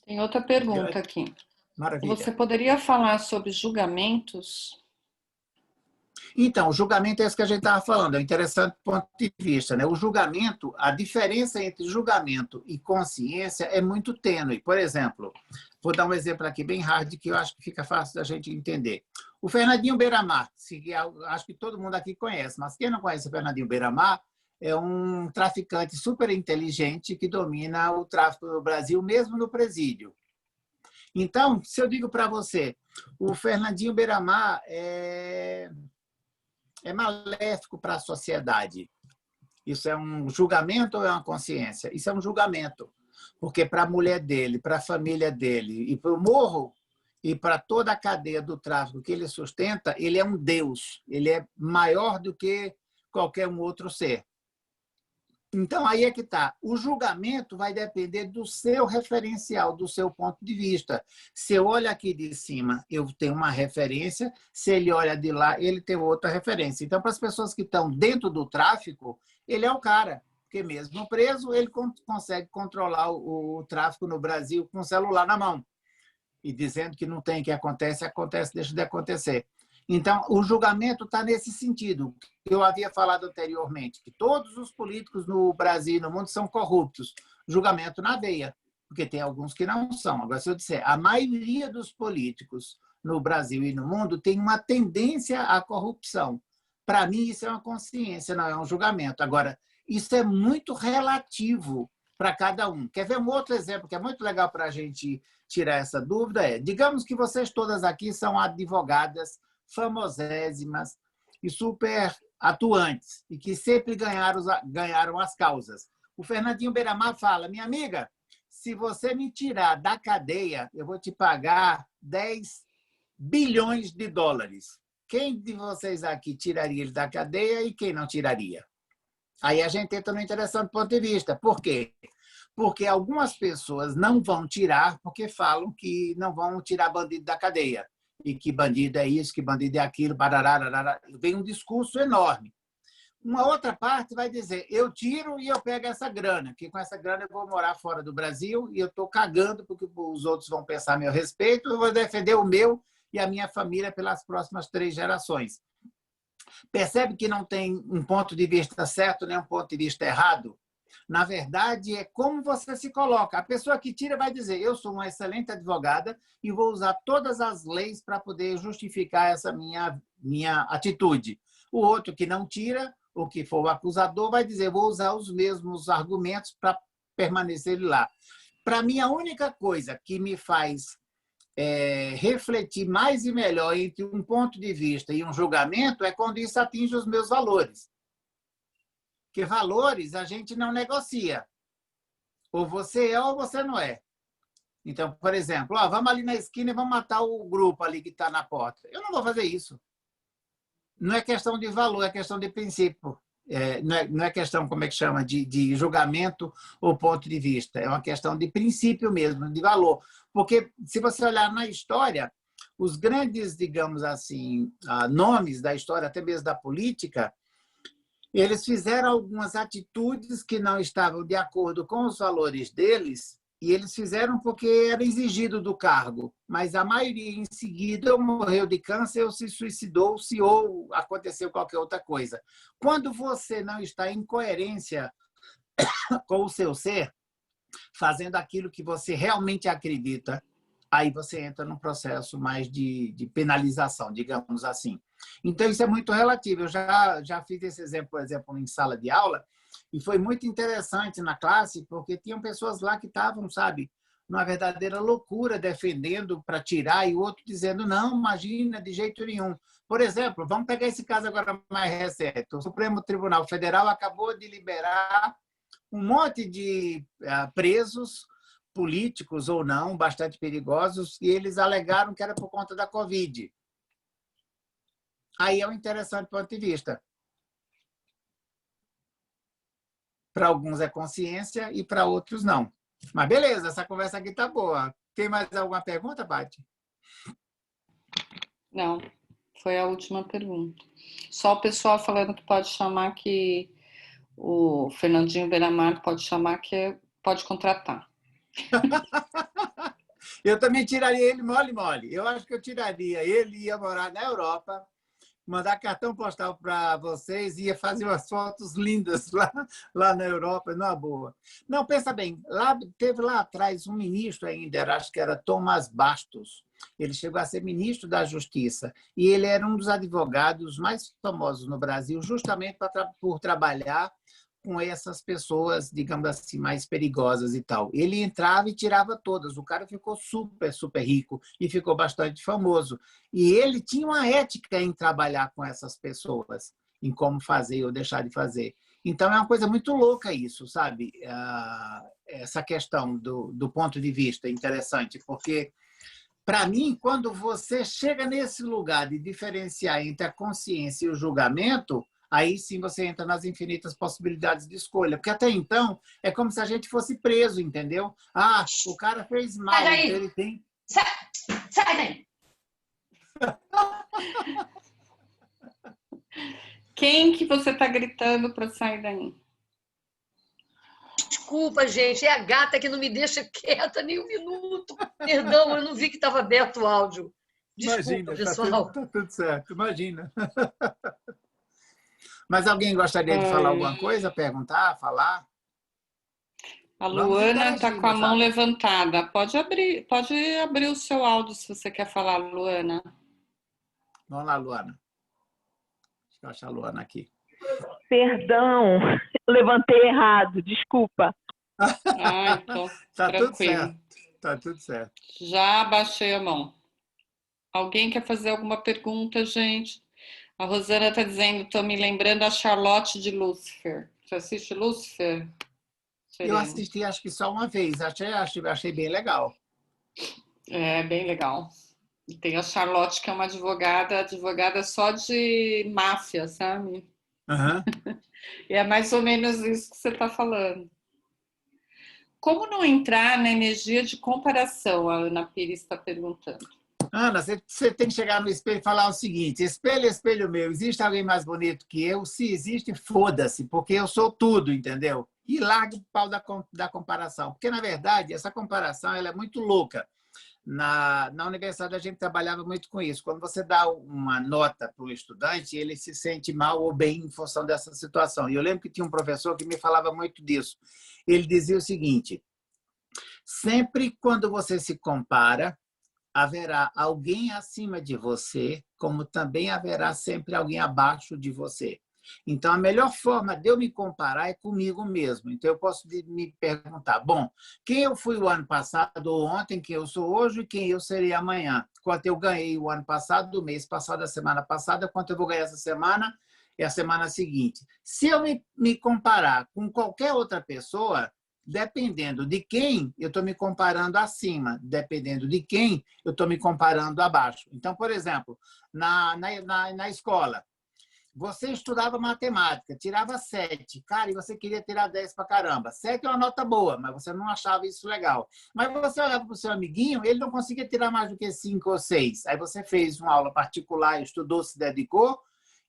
tem outra pergunta aqui. Maravilha. Você poderia falar sobre julgamentos? Então, o julgamento é isso que a gente estava falando, é um interessante ponto de vista, né? O julgamento, a diferença entre julgamento e consciência é muito tênue. Por exemplo, vou dar um exemplo aqui bem hard que eu acho que fica fácil da gente entender. O Fernandinho Beiramar, acho que todo mundo aqui conhece, mas quem não conhece o Fernandinho Beiramar é um traficante super inteligente que domina o tráfico no Brasil, mesmo no presídio. Então, se eu digo para você, o Fernandinho Beiramar é maléfico para a sociedade. Isso é um julgamento ou é uma consciência? Isso é um julgamento. Porque para a mulher dele, para a família dele, e para o morro, e para toda a cadeia do tráfico que ele sustenta, ele é um deus. Ele é maior do que qualquer um outro ser. Então, aí é que está. O julgamento vai depender do seu referencial, do seu ponto de vista. Se eu olho aqui de cima, eu tenho uma referência. Se ele olha de lá, ele tem outra referência. Então, para as pessoas que estão dentro do tráfico, ele é o cara. Porque mesmo preso, ele consegue controlar o tráfico no Brasil com o celular na mão. E dizendo que não tem, que acontece, deixa de acontecer. Então, o julgamento está nesse sentido. Eu havia falado anteriormente, que todos os políticos no Brasil e no mundo são corruptos. Julgamento na veia, porque tem alguns que não são. Agora, se eu disser, a maioria dos políticos no Brasil e no mundo tem uma tendência à corrupção. Para mim, isso é uma consciência, não é um julgamento. Agora, isso é muito relativo para cada um. Quer ver um outro exemplo que é muito legal para a gente tirar essa dúvida? Digamos que vocês todas aqui são advogadas famosésimas e super atuantes, e que sempre ganharam as causas. O Fernandinho Beiramar fala, minha amiga, se você me tirar da cadeia, eu vou te pagar 10 bilhões de dólares. Quem de vocês aqui tiraria ele da cadeia e quem não tiraria? Aí a gente entra no interessante ponto de vista. Por quê? Porque algumas pessoas não vão tirar porque falam que não vão tirar bandido da cadeia. E que bandido é isso, que bandido é aquilo, barará. Vem um discurso enorme. Uma outra parte vai dizer, eu tiro e eu pego essa grana, que com essa grana eu vou morar fora do Brasil e eu estou cagando porque os outros vão pensar a meu respeito, eu vou defender o meu e a minha família pelas próximas 3 gerações. Percebe que não tem um ponto de vista certo nem um ponto de vista errado? Na verdade, é como você se coloca. A pessoa que tira vai dizer, eu sou uma excelente advogada e vou usar todas as leis para poder justificar essa minha atitude. O outro que não tira, o que for o acusador, vai dizer, vou usar os mesmos argumentos para permanecer lá. Para mim, a única coisa que me faz refletir mais e melhor entre um ponto de vista e um julgamento é quando isso atinge os meus valores. Porque valores a gente não negocia. Ou você é ou você não é. Então, por exemplo, vamos ali na esquina e vamos matar o grupo ali que está na porta. Eu não vou fazer isso. Não é questão de valor, é questão de princípio. Não é questão, como é que chama, de julgamento ou ponto de vista. É uma questão de princípio mesmo, de valor. Porque, se você olhar na história, os grandes, digamos assim, nomes da história, até mesmo da política, eles fizeram algumas atitudes que não estavam de acordo com os valores deles, e eles fizeram porque era exigido do cargo, mas a maioria em seguida morreu de câncer ou se suicidou-se ou aconteceu qualquer outra coisa. Quando você não está em coerência com o seu ser, fazendo aquilo que você realmente acredita, aí você entra num processo mais de penalização, digamos assim. Então, isso é muito relativo. Eu já fiz esse exemplo, por exemplo, em sala de aula, e foi muito interessante na classe, porque tinham pessoas lá que estavam, sabe, numa verdadeira loucura, defendendo para tirar, e o outro dizendo, não, imagina, de jeito nenhum. Por exemplo, vamos pegar esse caso agora mais recente. O Supremo Tribunal Federal acabou de liberar um monte de presos, políticos ou não, bastante perigosos, e eles alegaram que era por conta da Covid. Aí é um interessante ponto de vista. Para alguns é consciência e para outros não. Mas beleza, essa conversa aqui tá boa. Tem mais alguma pergunta, Paty? Não, foi a última pergunta. Só o pessoal falando que pode chamar que o Fernandinho Beiramar pode chamar que pode contratar. Eu também tiraria ele mole. Eu acho que eu tiraria. Ele ia morar na Europa mandar cartão postal para vocês e ia fazer umas fotos lindas lá na Europa, numa boa. Não, pensa bem, teve lá atrás um ministro ainda, acho que era Tomás Bastos. Ele chegou a ser ministro da Justiça e ele era um dos advogados mais famosos no Brasil, justamente por trabalhar com essas pessoas, digamos assim, mais perigosas e tal. Ele entrava e tirava todas. O cara ficou super, super rico e ficou bastante famoso. E ele tinha uma ética em trabalhar com essas pessoas, em como fazer ou deixar de fazer. Então, é uma coisa muito louca isso, sabe? Essa questão do ponto de vista interessante, porque, para mim, quando você chega nesse lugar de diferenciar entre a consciência e o julgamento, aí sim você entra nas infinitas possibilidades de escolha. Porque até então é como se a gente fosse preso, entendeu? Ah, o cara fez mal, Sai daí! então ele tem... Sai daí! Quem que você está gritando para sair daí? Desculpa, gente, é a gata que não me deixa quieta nem um minuto. Perdão, eu não vi que estava aberto o áudio. Desculpa, Imagina, pessoal. tá tudo certo, imagina. Mas alguém gostaria de falar alguma coisa, perguntar, falar? A Vamos Luana está interagir, com a mão moçada. levantada. Pode abrir o seu áudio se você quer falar, Luana. Vamos lá, Luana. Deixa eu achar a Luana aqui. Perdão, eu levantei errado, desculpa. Ah, então, Tá tudo tranquilo. certo, tá tudo certo. Já baixei a mão. Alguém quer fazer alguma pergunta, gente? A Rosana está dizendo, estou me lembrando a Charlotte de Lúcifer. Você assiste Lúcifer? Eu assisti, acho que só uma vez. Achei bem legal. É, bem legal. E tem a Charlotte, que é uma advogada só de máfia, sabe? Uhum. E é mais ou menos isso que você está falando. Como não entrar na energia de comparação? A Ana Pires está perguntando. Ana, você tem que chegar no espelho e falar o seguinte: espelho, espelho meu, existe alguém mais bonito que eu? Se existe, foda-se, porque eu sou tudo, entendeu? E larga o pau da comparação. Porque, na verdade, essa comparação ela é muito louca. Na universidade, a gente trabalhava muito com isso. Quando você dá uma nota para o estudante, ele se sente mal ou bem em função dessa situação. E eu lembro que tinha um professor que me falava muito disso. Ele dizia o seguinte: sempre quando você se compara, haverá alguém acima de você, como também haverá sempre alguém abaixo de você. Então, a melhor forma de eu me comparar é comigo mesmo. Então, eu posso me perguntar, bom, quem eu fui o ano passado ou ontem, quem eu sou hoje e quem eu serei amanhã? Quanto eu ganhei o ano passado, do mês passado, da semana passada, quanto eu vou ganhar essa semana e a semana seguinte. Se eu me comparar com qualquer outra pessoa, dependendo de quem eu estou me comparando acima, dependendo de quem eu estou me comparando abaixo. Então, por exemplo, na escola, você estudava matemática, tirava 7, cara, e você queria tirar 10 para caramba. 7 é uma nota boa, mas você não achava isso legal. Mas você olhava para o seu amiguinho, ele não conseguia tirar mais do que 5 ou 6. Aí você fez uma aula particular, estudou, se dedicou,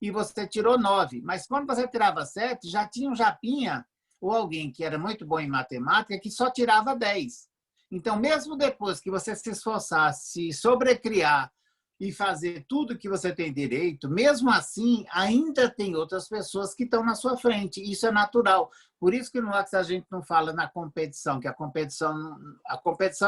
e você tirou 9. Mas quando você tirava 7, já tinha um japinha ou alguém que era muito bom em matemática que só tirava 10. Então, mesmo depois que você se esforçasse, se sobrecriar e fazer tudo que você tem direito, mesmo assim, ainda tem outras pessoas que estão na sua frente. Isso é natural. Por isso que no Access a gente não fala na competição, que a competição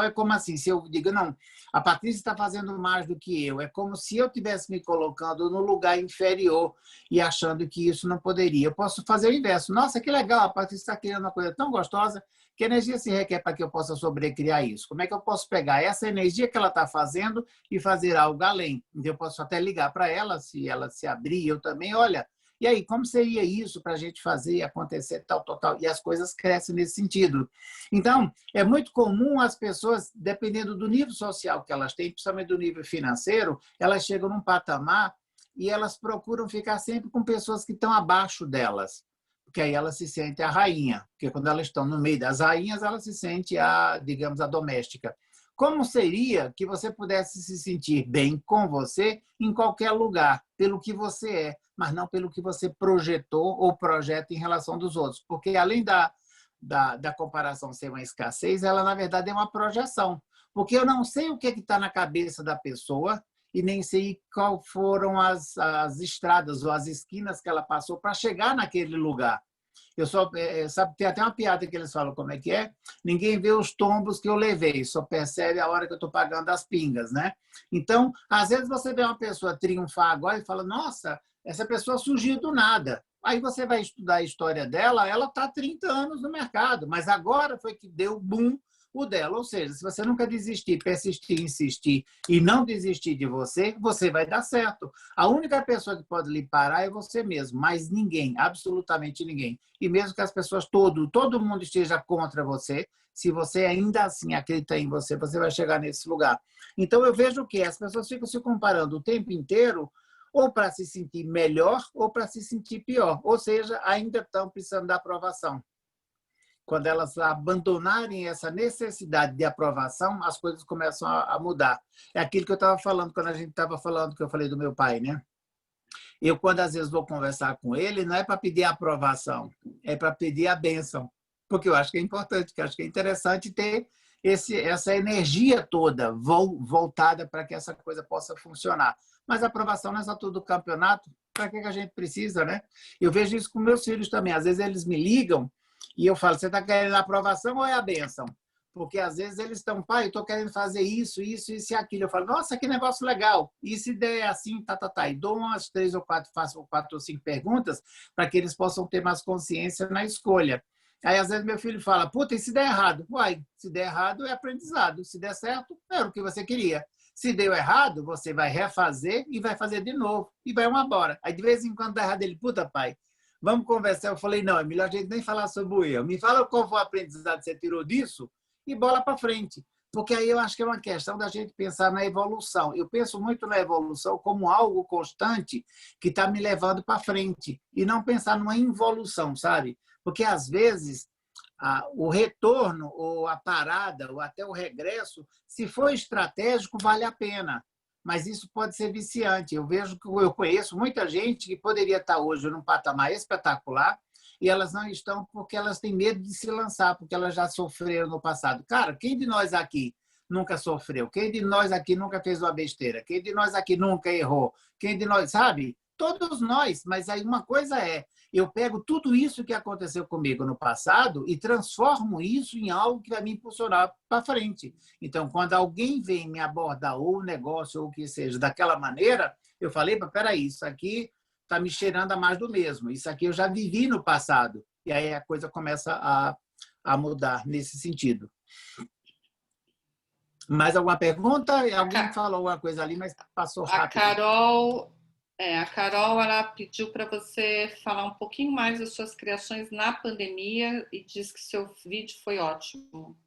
é como assim, se eu digo, não, a Patrícia está fazendo mais do que eu. É como se eu estivesse me colocando no lugar inferior e achando que isso não poderia. Eu posso fazer o inverso. Nossa, que legal, a Patrícia está criando uma coisa tão gostosa. Que energia se requer para que eu possa sobrecriar isso? Como é que eu posso pegar essa energia que ela está fazendo e fazer algo além? Eu posso até ligar para ela, se ela se abrir, eu também, olha, e aí, como seria isso para a gente fazer acontecer tal, tal, tal? E as coisas crescem nesse sentido. Então, é muito comum as pessoas, dependendo do nível social que elas têm, principalmente do nível financeiro, elas chegam num patamar e elas procuram ficar sempre com pessoas que estão abaixo delas. Porque aí ela se sente a rainha, porque quando elas estão no meio das rainhas, ela se sente digamos, a doméstica. Como seria que você pudesse se sentir bem com você em qualquer lugar, pelo que você é, mas não pelo que você projetou ou projeta em relação dos outros? Porque além da comparação ser uma escassez, ela, na verdade, é uma projeção. Porque eu não sei o que está na cabeça da pessoa e nem sei qual foram as estradas ou as esquinas que ela passou para chegar naquele lugar. Eu só, sabe, tem até uma piada que eles falam como é que é. Ninguém vê os tombos que eu levei, só percebe a hora que eu estou pagando as pingas, né? Então, às vezes você vê uma pessoa triunfar agora e fala, nossa, essa pessoa surgiu do nada. Aí você vai estudar a história dela, ela está há 30 anos no mercado, mas agora foi que deu boom o dela. Ou seja, se você nunca desistir, persistir, insistir e não desistir de você, você vai dar certo. A única pessoa que pode lhe parar é você mesmo, mas ninguém, absolutamente ninguém. E mesmo que as pessoas, todo mundo esteja contra você, se você ainda assim acredita em você, você vai chegar nesse lugar. Então, eu vejo que as pessoas ficam se comparando o tempo inteiro, ou para se sentir melhor, ou para se sentir pior. Ou seja, ainda estão precisando da aprovação. Quando elas abandonarem essa necessidade de aprovação, as coisas começam a mudar. É aquilo que eu estava falando, quando a gente estava falando, que eu falei do meu pai, né? Eu, quando às vezes vou conversar com ele, não é para pedir a aprovação, é para pedir a bênção. Porque eu acho que é importante, que eu acho que é interessante ter essa energia toda voltada para que essa coisa possa funcionar. Mas a aprovação não é só tudo do campeonato, para que a gente precisa, né? Eu vejo isso com meus filhos também. Às vezes eles me ligam e eu falo, você está querendo a aprovação ou é a bênção? Porque às vezes eles estão, pai, eu estou querendo fazer isso e aquilo. Eu falo, nossa, que negócio legal. E se der assim, tá. E dou umas 3 ou 4, faço 4 ou 5 perguntas para que eles possam ter mais consciência na escolha. Aí, às vezes, meu filho fala, puta, e se der errado? Uai, se der errado é aprendizado. Se der certo, era o que você queria. Se deu errado, você vai refazer e vai fazer de novo. E vai uma bora. Aí, de vez em quando, dá errado, ele, puta, pai, vamos conversar. Eu falei, não, é melhor a gente nem falar sobre o erro. Me fala qual foi o aprendizado que você tirou disso e bola para frente. Porque aí eu acho que é uma questão da gente pensar na evolução. Eu penso muito na evolução como algo constante que está me levando para frente. E não pensar numa involução, sabe? Porque, às vezes, o retorno, ou a parada, ou até o regresso, se for estratégico, vale a pena. Mas isso pode ser viciante. Eu conheço muita gente que poderia estar hoje num patamar espetacular e elas não estão porque elas têm medo de se lançar, porque elas já sofreram no passado. Cara, quem de nós aqui nunca sofreu? Quem de nós aqui nunca fez uma besteira? Quem de nós aqui nunca errou? Quem de nós, sabe? Todos nós, mas aí uma coisa é, eu pego tudo isso que aconteceu comigo no passado e transformo isso em algo que vai me impulsionar para frente. Então, quando alguém vem me abordar, ou o negócio, ou o que seja, daquela maneira, eu falei, peraí, isso aqui está me cheirando a mais do mesmo. Isso aqui eu já vivi no passado. E aí a coisa começa a mudar nesse sentido. Mais alguma pergunta? Alguém falou alguma coisa ali, mas passou rápido. A Carol, ela pediu para você falar um pouquinho mais das suas criações na pandemia e diz que seu vídeo foi ótimo.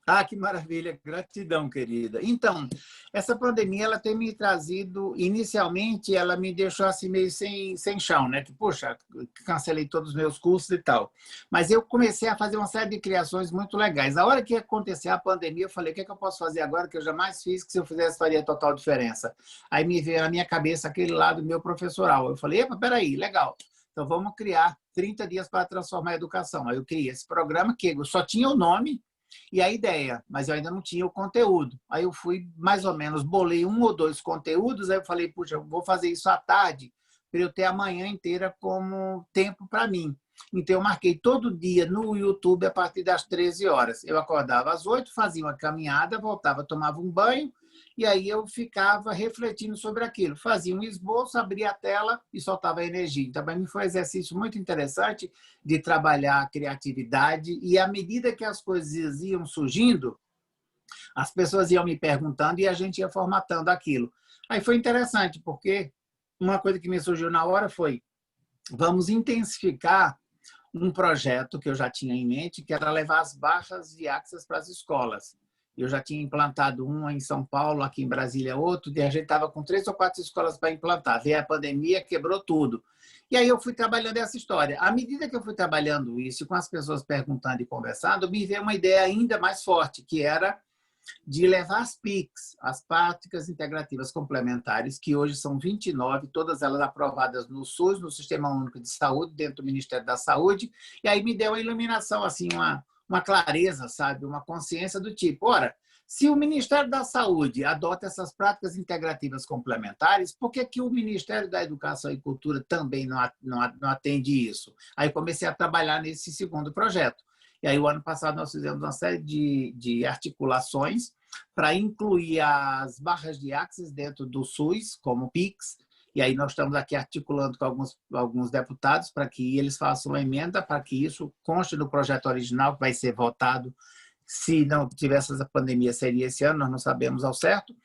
Ah, que maravilha, gratidão, querida. Então, essa pandemia, ela tem me trazido, inicialmente, ela me deixou assim meio sem chão, né? Que, poxa, cancelei todos os meus cursos e tal. Mas eu comecei a fazer uma série de criações muito legais. A hora que acontecer a pandemia, eu falei, o que é que eu posso fazer agora que eu jamais fiz, que se eu fizesse faria total diferença? Aí me veio na minha cabeça aquele lado meu professoral. Eu falei, epa, peraí, legal. Então, vamos criar 30 dias para transformar a educação. Aí eu criei esse programa que só tinha o nome e a ideia, mas eu ainda não tinha o conteúdo. Aí eu fui, mais ou menos, bolei 1 ou 2 conteúdos, aí eu falei, puxa, eu vou fazer isso à tarde, para eu ter a manhã inteira como tempo para mim. Então, eu marquei todo dia no YouTube a partir das 13 horas. Eu acordava às 8, fazia uma caminhada, voltava, tomava um banho, e aí eu ficava refletindo sobre aquilo. Fazia um esboço, abria a tela e soltava a energia. Então, para mim foi um exercício muito interessante de trabalhar a criatividade. E à medida que as coisas iam surgindo, as pessoas iam me perguntando e a gente ia formatando aquilo. Aí foi interessante, porque uma coisa que me surgiu na hora foi, vamos intensificar um projeto que eu já tinha em mente, que era levar as barras de Axis para as escolas. Eu já tinha implantado uma em São Paulo, aqui em Brasília outro, e a gente estava com 3 ou 4 escolas para implantar. Veio a pandemia, quebrou tudo. E aí eu fui trabalhando essa história. À medida que eu fui trabalhando isso, com as pessoas perguntando e conversando, me veio uma ideia ainda mais forte, que era de levar as PICs, as práticas integrativas complementares, que hoje são 29, todas elas aprovadas no SUS, no Sistema Único de Saúde, dentro do Ministério da Saúde, e aí me deu a iluminação, assim, uma clareza, sabe? Uma consciência do tipo, ora, Se o Ministério da Saúde adota essas práticas integrativas complementares, por que que o Ministério da Educação e Cultura também não atende isso? Aí comecei a trabalhar nesse segundo projeto. E aí, o ano passado, nós fizemos uma série de articulações para incluir as barras de Access dentro do SUS, como o PIX, e aí nós estamos aqui articulando com alguns deputados para que eles façam uma emenda para que isso conste no projeto original, que vai ser votado. Se não tivesse essa pandemia, seria esse ano, nós não sabemos ao certo.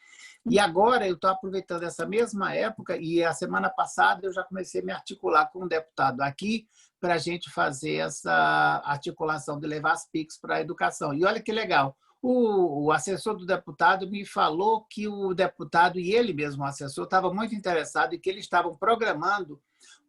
E agora eu estou aproveitando essa mesma época e a semana passada eu já comecei a me articular com um deputado aqui para a gente fazer essa articulação de levar as PICs para a educação. E olha que legal, o assessor do deputado me falou que o deputado e ele mesmo, o assessor, estava muito interessado e que eles estavam programando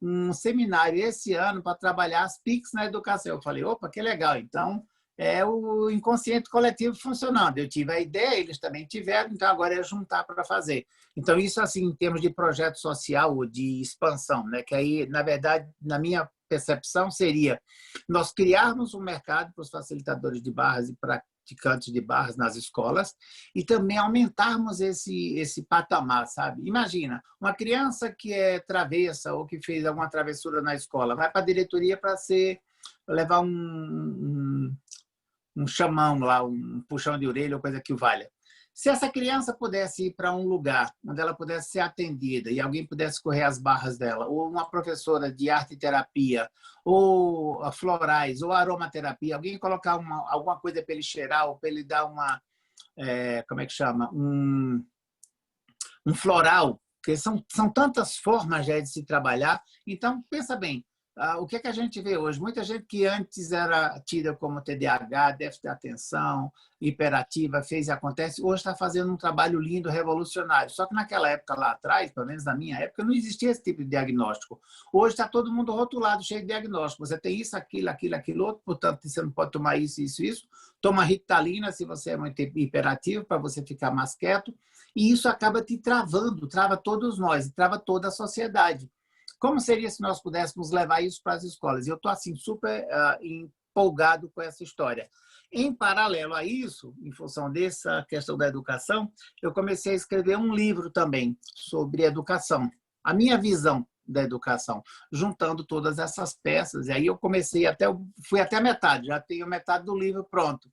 um seminário esse ano para trabalhar as PICs na educação. Eu falei, opa, que legal, então é o inconsciente coletivo funcionando. Eu tive a ideia, eles também tiveram, então agora é juntar para fazer. Então, isso, assim, em termos de projeto social ou de expansão, né? Que aí, na verdade, na minha percepção, seria nós criarmos um mercado para os facilitadores de barras e praticantes de barras nas escolas e também aumentarmos esse patamar, sabe? Imagina, uma criança que é travessa ou que fez alguma travessura na escola, vai para a diretoria para levar um chamão lá, um puxão de orelha ou coisa que o valha. Se essa criança pudesse ir para um lugar onde ela pudesse ser atendida e alguém pudesse correr as barras dela, ou uma professora de arte e terapia, ou florais, ou aromaterapia, alguém colocar alguma coisa para ele cheirar, ou para ele dar como é que chama? Um floral, porque são tantas formas já de se trabalhar. Então, pensa bem, o que é que a gente vê hoje? Muita gente que antes era tida como TDAH, déficit de atenção, hiperativa, fez e acontece, hoje está fazendo um trabalho lindo, revolucionário. Só que naquela época lá atrás, pelo menos na minha época, não existia esse tipo de diagnóstico. Hoje está todo mundo rotulado, cheio de diagnóstico. Você tem isso, aquilo, outro, portanto, você não pode tomar isso. Toma Ritalina se você é muito hiperativo, para você ficar mais quieto. E isso acaba te travando, trava todos nós, trava toda a sociedade. Como seria se nós pudéssemos levar isso para as escolas? Eu estou assim, super empolgado com essa história. Em paralelo a isso, em função dessa questão da educação, eu comecei a escrever um livro também sobre educação. A minha visão da educação, juntando todas essas peças. E aí eu fui até a metade, já tenho metade do livro pronto.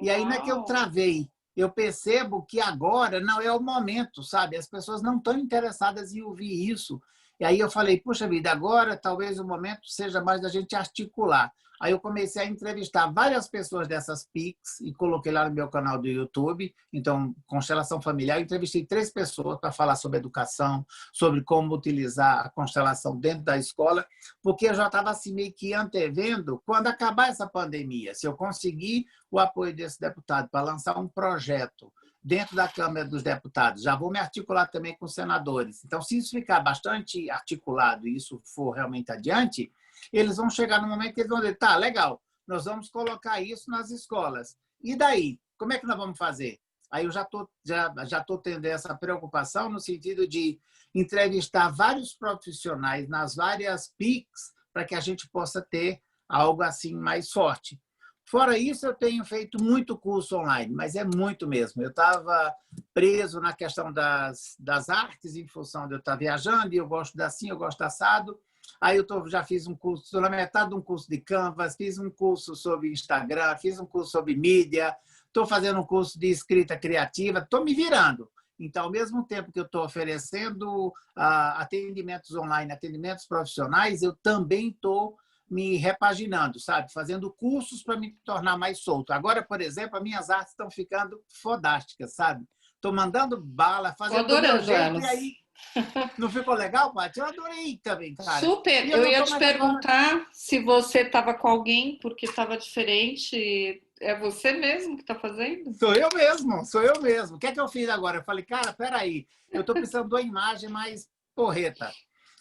E aí não é que eu travei. Eu percebo que agora não é o momento, sabe? As pessoas não estão interessadas em ouvir isso. E aí eu falei, puxa vida, agora talvez o momento seja mais da gente articular. Aí eu comecei a entrevistar várias pessoas dessas PICs e coloquei lá no meu canal do YouTube. Então, Constelação Familiar, eu entrevistei 3 pessoas para falar sobre educação, sobre como utilizar a constelação dentro da escola, porque eu já estava assim meio que antevendo quando acabar essa pandemia. Se eu conseguir o apoio desse deputado para lançar um projeto dentro da Câmara dos Deputados, já vou me articular também com os senadores. Então, se isso ficar bastante articulado e isso for realmente adiante, eles vão chegar no momento que eles vão dizer, tá, legal, nós vamos colocar isso nas escolas. E daí? Como é que nós vamos fazer? Aí eu já tô tendo essa preocupação no sentido de entrevistar vários profissionais nas várias PICs para que a gente possa ter algo assim mais forte. Fora isso, eu tenho feito muito curso online, mas é muito mesmo. Eu estava preso na questão das artes, em função de eu estar viajando, e eu gosto assim, eu gosto assado. Aí eu já fiz um curso, estou na metade de um curso de Canvas, fiz um curso sobre Instagram, fiz um curso sobre mídia, estou fazendo um curso de escrita criativa, estou me virando. Então, ao mesmo tempo que eu estou oferecendo atendimentos online, atendimentos profissionais, eu também estou me repaginando, sabe? Fazendo cursos para me tornar mais solto. Agora, por exemplo, as minhas artes estão ficando fodásticas, sabe? Estou mandando bala, fazendo do meu jeito, e aí... Não ficou legal, Paty? Eu adorei também, cara. Super! Eu ia te perguntar se você estava com alguém, porque estava diferente. É você mesmo que está fazendo? Sou eu mesmo. O que é que eu fiz agora? Eu falei, cara, peraí, eu estou precisando de uma imagem mais porreta.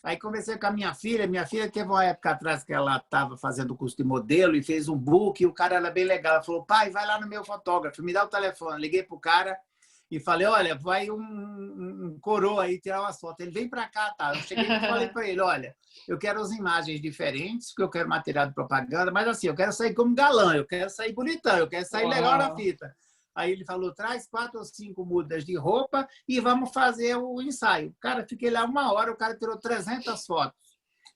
Aí conversei com a minha filha teve uma época atrás que ela estava fazendo o curso de modelo e fez um book, e o cara era bem legal. Ela falou, pai, vai lá no meu fotógrafo, me dá o telefone. Liguei pro cara e falei, olha, vai um coroa aí tirar umas fotos. Ele vem para cá, tá? Eu cheguei e falei para ele, olha, eu quero as imagens diferentes, porque eu quero material de propaganda, mas assim, eu quero sair como galã, eu quero sair bonitão, eu quero sair legal na fita. Aí ele falou, traz 4 ou 5 mudas de roupa e vamos fazer o ensaio. Cara, fiquei lá 1 hora, o cara tirou 300 fotos.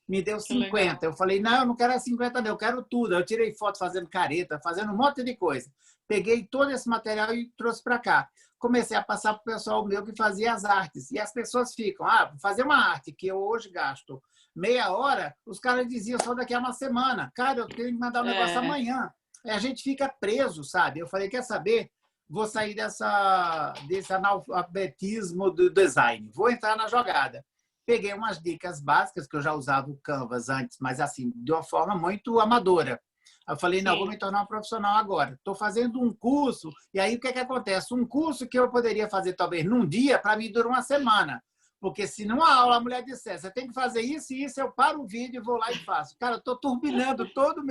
Me deu 50. Eu falei, não, eu não quero 50, não, eu quero tudo. Eu tirei foto fazendo careta, fazendo um monte de coisa. Peguei todo esse material e trouxe para cá. Comecei a passar para o pessoal meu que fazia as artes. E as pessoas ficam, vou fazer uma arte que eu hoje gasto meia hora, os caras diziam só daqui a uma semana. Cara, eu tenho que mandar um negócio amanhã. Aí a gente fica preso, sabe? Eu falei, quer saber? Vou sair desse analfabetismo do design. Vou entrar na jogada. Peguei umas dicas básicas, que eu já usava o Canvas antes, mas assim, de uma forma muito amadora. Eu falei, não, vou me tornar um profissional agora. Estou fazendo um curso, e aí o que é que acontece? Um curso que eu poderia fazer talvez num dia, para mim dura uma semana. Porque se numa aula a mulher disser, você tem que fazer isso e isso, eu paro o vídeo e vou lá e faço. Cara, eu estou turbinando todo o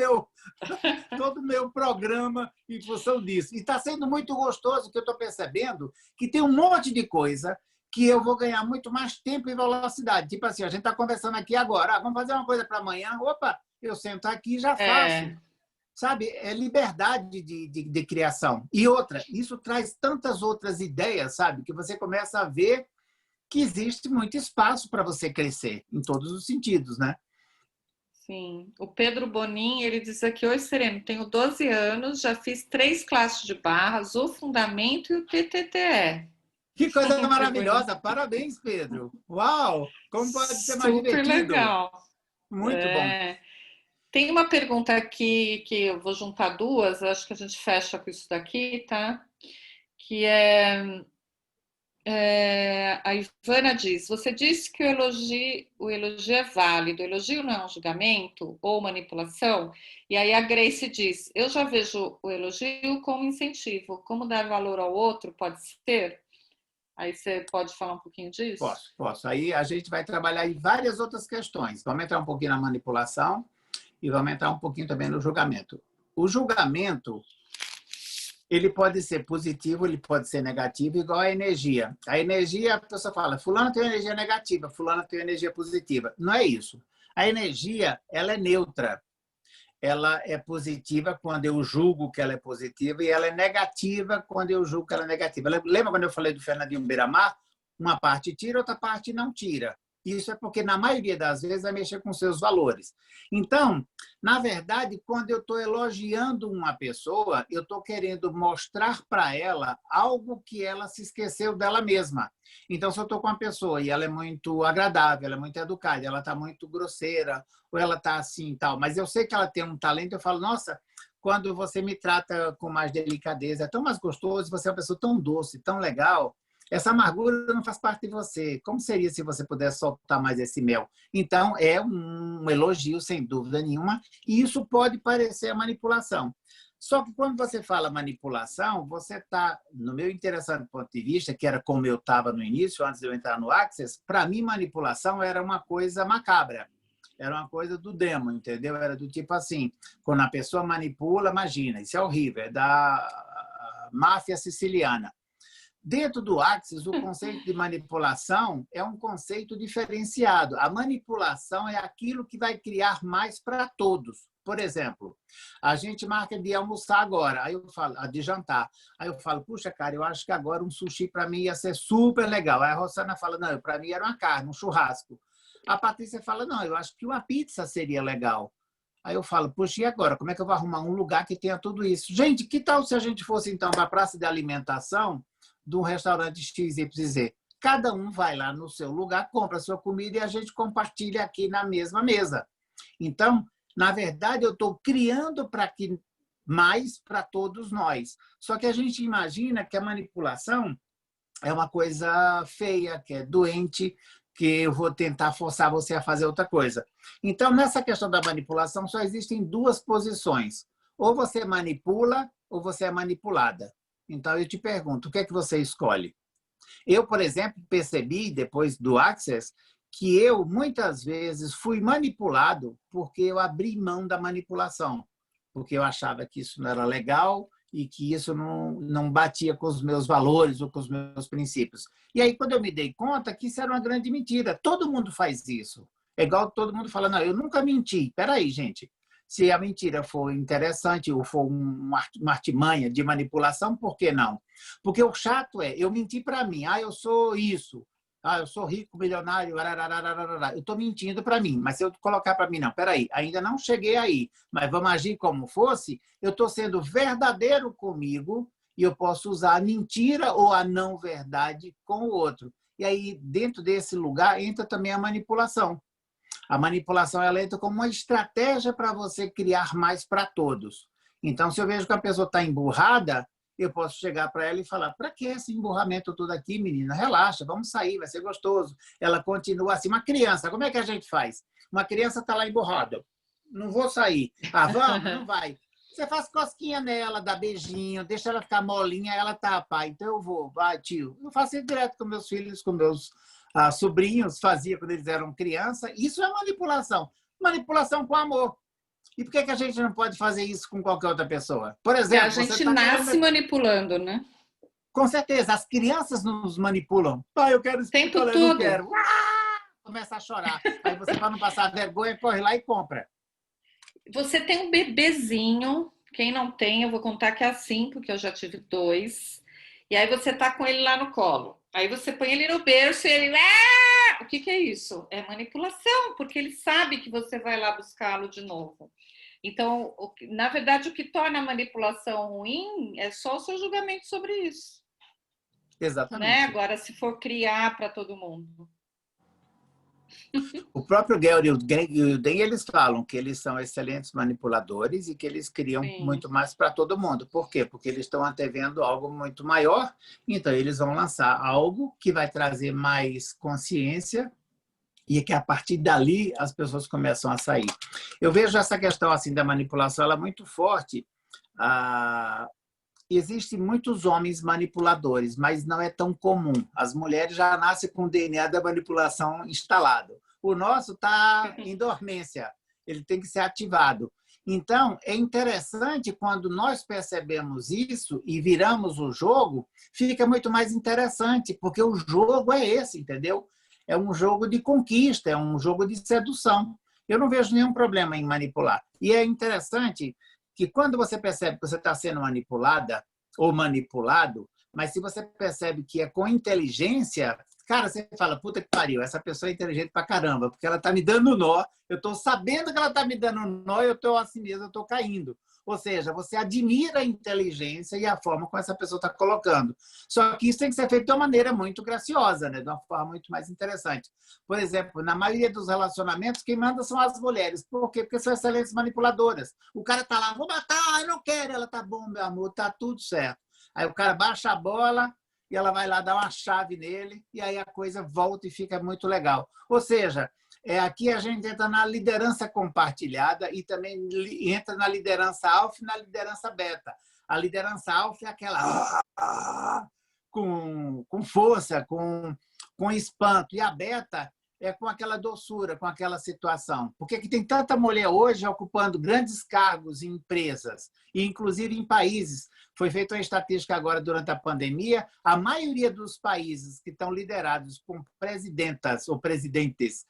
meu programa em função disso. E está sendo muito gostoso, que eu estou percebendo que tem um monte de coisa que eu vou ganhar muito mais tempo e velocidade. Tipo assim, a gente está conversando aqui agora, vamos fazer uma coisa para amanhã? Opa, eu sento aqui e já faço. Sabe, é liberdade de criação. E outra, isso traz tantas outras ideias, sabe, que você começa a ver que existe muito espaço para você crescer, em todos os sentidos, né? Sim. O Pedro Bonin, ele diz aqui, oi, Sereno, tenho 12 anos, já fiz 3 classes de barras, o Fundamento e o TTTE. Que coisa maravilhosa! Parabéns, Pedro! Uau! Como pode ser mais divertido? Super legal. Muito bom. Tem uma pergunta aqui que eu vou juntar 2, acho que a gente fecha com isso daqui, tá? Que a Ivana diz, você disse que o elogio é válido, o elogio não é um julgamento ou manipulação? E aí a Grace diz, eu já vejo o elogio como incentivo, como dar valor ao outro pode ser? Aí você pode falar um pouquinho disso? Posso. Aí a gente vai trabalhar em várias outras questões. Vamos entrar um pouquinho na manipulação e vamos entrar um pouquinho também no julgamento. O julgamento, ele pode ser positivo, ele pode ser negativo, igual a energia. A energia, a pessoa fala, fulano tem energia negativa, fulano tem energia positiva. Não é isso. A energia, ela é neutra. Ela é positiva quando eu julgo que ela é positiva e ela é negativa quando eu julgo que ela é negativa. Lembra quando eu falei do Fernandinho Beiramar? Uma parte tira, outra parte não tira. Isso é porque, na maioria das vezes, vai mexer com seus valores. Então, na verdade, quando eu estou elogiando uma pessoa, eu estou querendo mostrar para ela algo que ela se esqueceu dela mesma. Então, se eu estou com uma pessoa e ela é muito agradável, ela é muito educada, ela está muito grosseira, ou ela está assim e tal, mas eu sei que ela tem um talento, eu falo, nossa, quando você me trata com mais delicadeza, é tão mais gostoso, você é uma pessoa tão doce, tão legal, essa amargura não faz parte de você. Como seria se você pudesse soltar mais esse mel? Então, é um elogio, sem dúvida nenhuma, e isso pode parecer manipulação. Só que quando você fala manipulação, você está, no meu interessante ponto de vista, que era como eu estava no início, antes de eu entrar no Access, para mim manipulação era uma coisa macabra. Era uma coisa do demo, entendeu? Era do tipo assim, quando a pessoa manipula, imagina, isso é horrível, é da máfia siciliana. Dentro do Access, o conceito de manipulação é um conceito diferenciado. A manipulação é aquilo que vai criar mais para todos. Por exemplo, a gente marca de almoçar agora, aí eu falo, de jantar. Aí eu falo, puxa, cara, eu acho que agora um sushi para mim ia ser super legal. Aí a Rosana fala, não, para mim era uma carne, um churrasco. A Patrícia fala, não, eu acho que uma pizza seria legal. Aí eu falo, puxa, e agora? Como é que eu vou arrumar um lugar que tenha tudo isso? Gente, que tal se a gente fosse, então, para a praça de alimentação de um restaurante XYZ? Cada um vai lá no seu lugar, compra a sua comida e a gente compartilha aqui na mesma mesa. Então, na verdade, eu estou criando para que mais para todos nós. Só que a gente imagina que a manipulação é uma coisa feia, que é doente, que eu vou tentar forçar você a fazer outra coisa. Então, nessa questão da manipulação, só existem 2 posições. Ou você manipula, ou você é manipulada. Então, eu te pergunto, o que é que você escolhe? Eu, por exemplo, percebi, depois do Access, que eu, muitas vezes, fui manipulado porque eu abri mão da manipulação. Porque eu achava que isso não era legal e que isso não batia com os meus valores ou com os meus princípios. E aí, quando eu me dei conta que isso era uma grande mentira. Todo mundo faz isso. É igual todo mundo fala, não, eu nunca menti. Espera aí, gente. Se a mentira for interessante ou for uma artimanha de manipulação, por que não? Porque o chato é, eu menti para mim, eu sou isso, eu sou rico, milionário, eu estou mentindo para mim, mas se eu colocar para mim, não, peraí, ainda não cheguei aí, mas vamos agir como fosse, eu estou sendo verdadeiro comigo e eu posso usar a mentira ou a não verdade com o outro. E aí, dentro desse lugar, entra também a manipulação. A manipulação ela entra como uma estratégia para você criar mais para todos. Então, se eu vejo que a pessoa está emburrada, eu posso chegar para ela e falar, para que esse emburramento todo aqui, menina? Relaxa, vamos sair, vai ser gostoso. Ela continua assim. Uma criança, como é que a gente faz? Uma criança está lá emburrada. Não vou sair. Vamos? Não vai. Você faz cosquinha nela, dá beijinho, deixa ela ficar molinha, ela tá, pai, então eu vou, vai, tio. Eu faço isso direto com meus filhos, com meus sobrinhos, fazia quando eles eram criança. Isso é manipulação. Manipulação com amor. E por que a gente não pode fazer isso com qualquer outra pessoa? Por exemplo, a gente nasce manipulando, né? Com certeza, as crianças nos manipulam. Pai, eu quero isso, tempo eu todo. não quero. Começa a chorar. Aí você, para não passar vergonha, corre lá e compra. Você tem um bebezinho, quem não tem, eu vou contar que é assim, porque eu já tive 2. E aí você tá com ele lá no colo. Aí você põe ele no berço e ele... O que é isso? É manipulação, porque ele sabe que você vai lá buscá-lo de novo. Então, na verdade, o que torna a manipulação ruim é só o seu julgamento sobre isso. Exatamente. Né? Agora, se for criar para todo mundo. O próprio Gell e o Den, eles falam que eles são excelentes manipuladores e que eles criam muito mais para todo mundo. Por quê? Porque eles estão antevendo algo muito maior, então eles vão lançar algo que vai trazer mais consciência e que a partir dali as pessoas começam a sair. Eu vejo essa questão assim da manipulação, ela é muito forte. Existem muitos homens manipuladores, mas não é tão comum. As mulheres já nascem com o DNA da manipulação instalado. O nosso está em dormência, ele tem que ser ativado. Então, é interessante quando nós percebemos isso e viramos o jogo, fica muito mais interessante, porque o jogo é esse, entendeu? É um jogo de conquista, é um jogo de sedução. Eu não vejo nenhum problema em manipular. E é interessante que quando você percebe que você está sendo manipulada ou manipulado, mas se você percebe que é com inteligência, cara, você fala, puta que pariu, essa pessoa é inteligente pra caramba, porque ela está me dando nó, eu estou sabendo que ela está me dando nó e eu estou assim mesmo, eu estou caindo. Ou seja, você admira a inteligência e a forma como essa pessoa está colocando. Só que isso tem que ser feito de uma maneira muito graciosa, né? De uma forma muito mais interessante. Por exemplo, na maioria dos relacionamentos, quem manda são as mulheres. Por quê? Porque são excelentes manipuladoras. O cara está lá, vou matar, eu não quero. Ela tá bom, meu amor, tá tudo certo. Aí o cara baixa a bola e ela vai lá dar uma chave nele e aí a coisa volta e fica muito legal. Ou seja, aqui a gente entra na liderança compartilhada e também entra na liderança alfa e na liderança beta. A liderança alfa é aquela com força, com espanto. E a beta é com aquela doçura, com aquela situação. Por que tem tanta mulher hoje ocupando grandes cargos em empresas, e inclusive em países? Foi feita uma estatística agora durante a pandemia, a maioria dos países que estão liderados com presidentas ou presidentes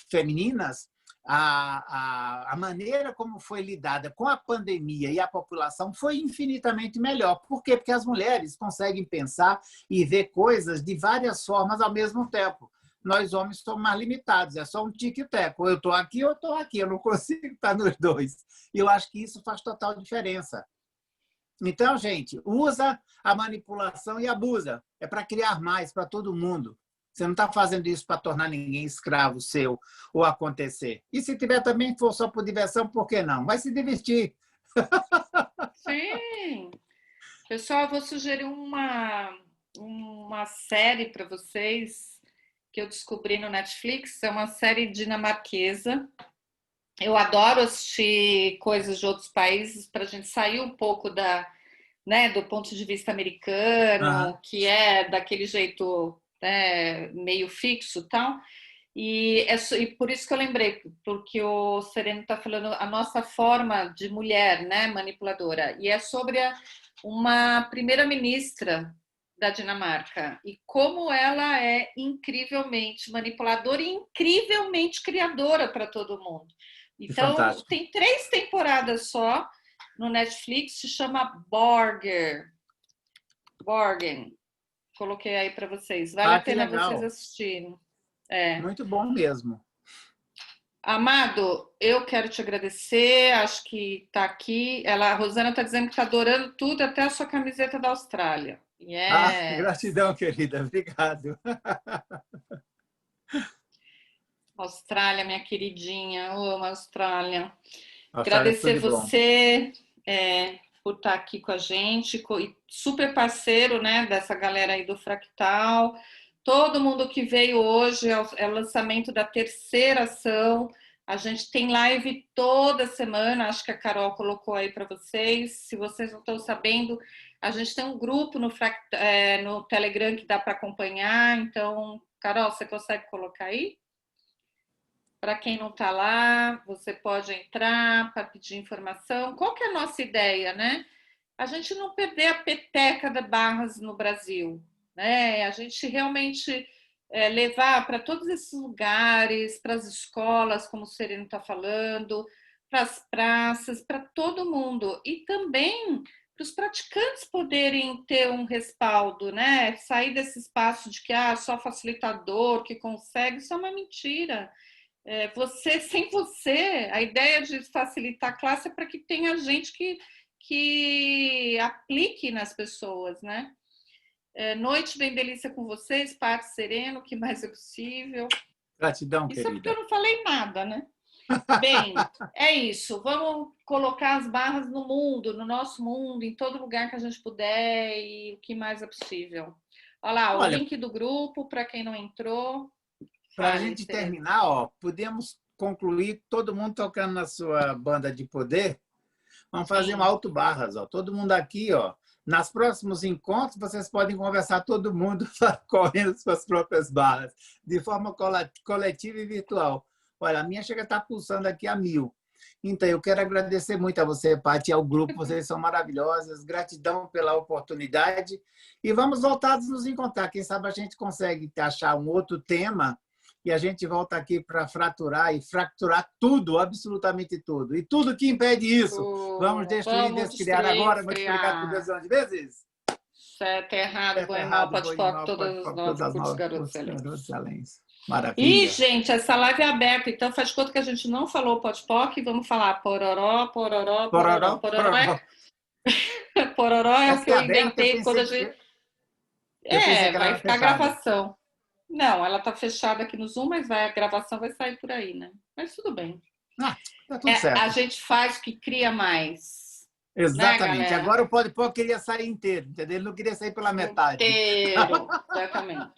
femininas, a maneira como foi lidada com a pandemia e a população foi infinitamente melhor. Por quê? Porque as mulheres conseguem pensar e ver coisas de várias formas ao mesmo tempo. Nós homens somos mais limitados, é só um tique e teco. Ou eu estou aqui ou eu estou aqui, eu não consigo estar nos dois. E eu acho que isso faz total diferença. Então, gente, usa a manipulação e abusa. É para criar mais para todo mundo. Você não está fazendo isso para tornar ninguém escravo seu ou acontecer. E se tiver também for só por diversão, por que não? Vai se divertir. Sim. Pessoal, eu vou sugerir uma série para vocês que eu descobri no Netflix. É uma série dinamarquesa. Eu adoro assistir coisas de outros países para a gente sair um pouco do ponto de vista americano, que é daquele jeito meio fixo e tal. E por isso que eu lembrei, porque o Sereno está falando a nossa forma de mulher, né, manipuladora. E é sobre uma primeira-ministra da Dinamarca e como ela é incrivelmente manipuladora e incrivelmente criadora para todo mundo. Então, fantástico. tem 3 temporadas só no Netflix, se chama Borgen. Coloquei aí para vocês. Vale a Que pena legal. vocês assistirem. É. Muito bom mesmo. Amado, eu quero te agradecer, acho que está aqui. A Rosana está dizendo que está adorando tudo, até a sua camiseta da Austrália. Yes. Gratidão, querida. Obrigado. Austrália, minha queridinha, eu amo a Austrália. Austrália, Agradecer tudo de bom. você por estar aqui com a gente, super parceiro, né, dessa galera aí do Fractal. Todo mundo que veio hoje é o lançamento da 3ª ação. A gente tem live toda semana, acho que a Carol colocou aí para vocês. Se vocês não estão sabendo, a gente tem um grupo no Telegram que dá para acompanhar. Então, Carol, você consegue colocar aí? Para quem não está lá, você pode entrar para pedir informação. Qual que é a nossa ideia, né? A gente não perder a peteca de barras no Brasil, né? A gente realmente levar para todos esses lugares, para as escolas, como o Sereno está falando, para as praças, para todo mundo. E também para os praticantes poderem ter um respaldo, né? Sair desse espaço de que só facilitador que consegue, isso é uma mentira. Sem você, a ideia de facilitar a classe é para que tenha gente que aplique nas pessoas, né? Noite bem delícia com vocês, Paty, Sereno, o que mais é possível. Gratidão, Isso querida. é porque eu não falei nada, né? Bem, é isso. Vamos colocar as barras no mundo, no nosso mundo, em todo lugar que a gente puder e o que mais é possível. Olha lá, o link do grupo, para quem não entrou. Para a gente terminar, podemos concluir todo mundo tocando na sua banda de poder. Vamos fazer uma autobarras. Todo mundo aqui, nas próximos encontros, vocês podem conversar todo mundo correndo suas próprias barras, de forma coletiva e virtual. Olha, a minha chega a estar pulsando aqui a 1000. Então, eu quero agradecer muito a você, Paty, e ao grupo. Vocês são maravilhosas. Gratidão pela oportunidade. E vamos voltar a nos encontrar. Quem sabe a gente consegue achar um outro tema e a gente volta aqui para fraturar e fracturar tudo, absolutamente tudo. E tudo que impede isso. Vamos destruir, descriar agora, multiplicar por 2 de vezes? Certo, errado, bom e mal, pode foco, todas as 9 garotos excelentes. Maravilha. E, gente, essa live é aberta, então faz conta que a gente não falou pode-poc, vamos falar pororó, pororó, pororó. Pororó é o que eu inventei quando a gente... vai ficar a gravação. Não, ela tá fechada aqui no Zoom, mas a gravação vai sair por aí, né? Mas tudo bem. Tá tudo certo. A gente faz o que cria mais. Exatamente. Né, agora o Podpó queria sair inteiro, entendeu? Ele não queria sair pela metade. Inteiro, exatamente.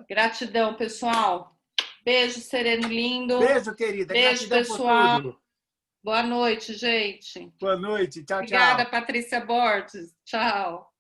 Gratidão, pessoal. Beijo, Sereno lindo. Beijo, querida. Beijo, gratidão pessoal. Por tudo. Boa noite, gente. Boa noite. Tchau, Obrigada, tchau. Patrícia Borges. Tchau.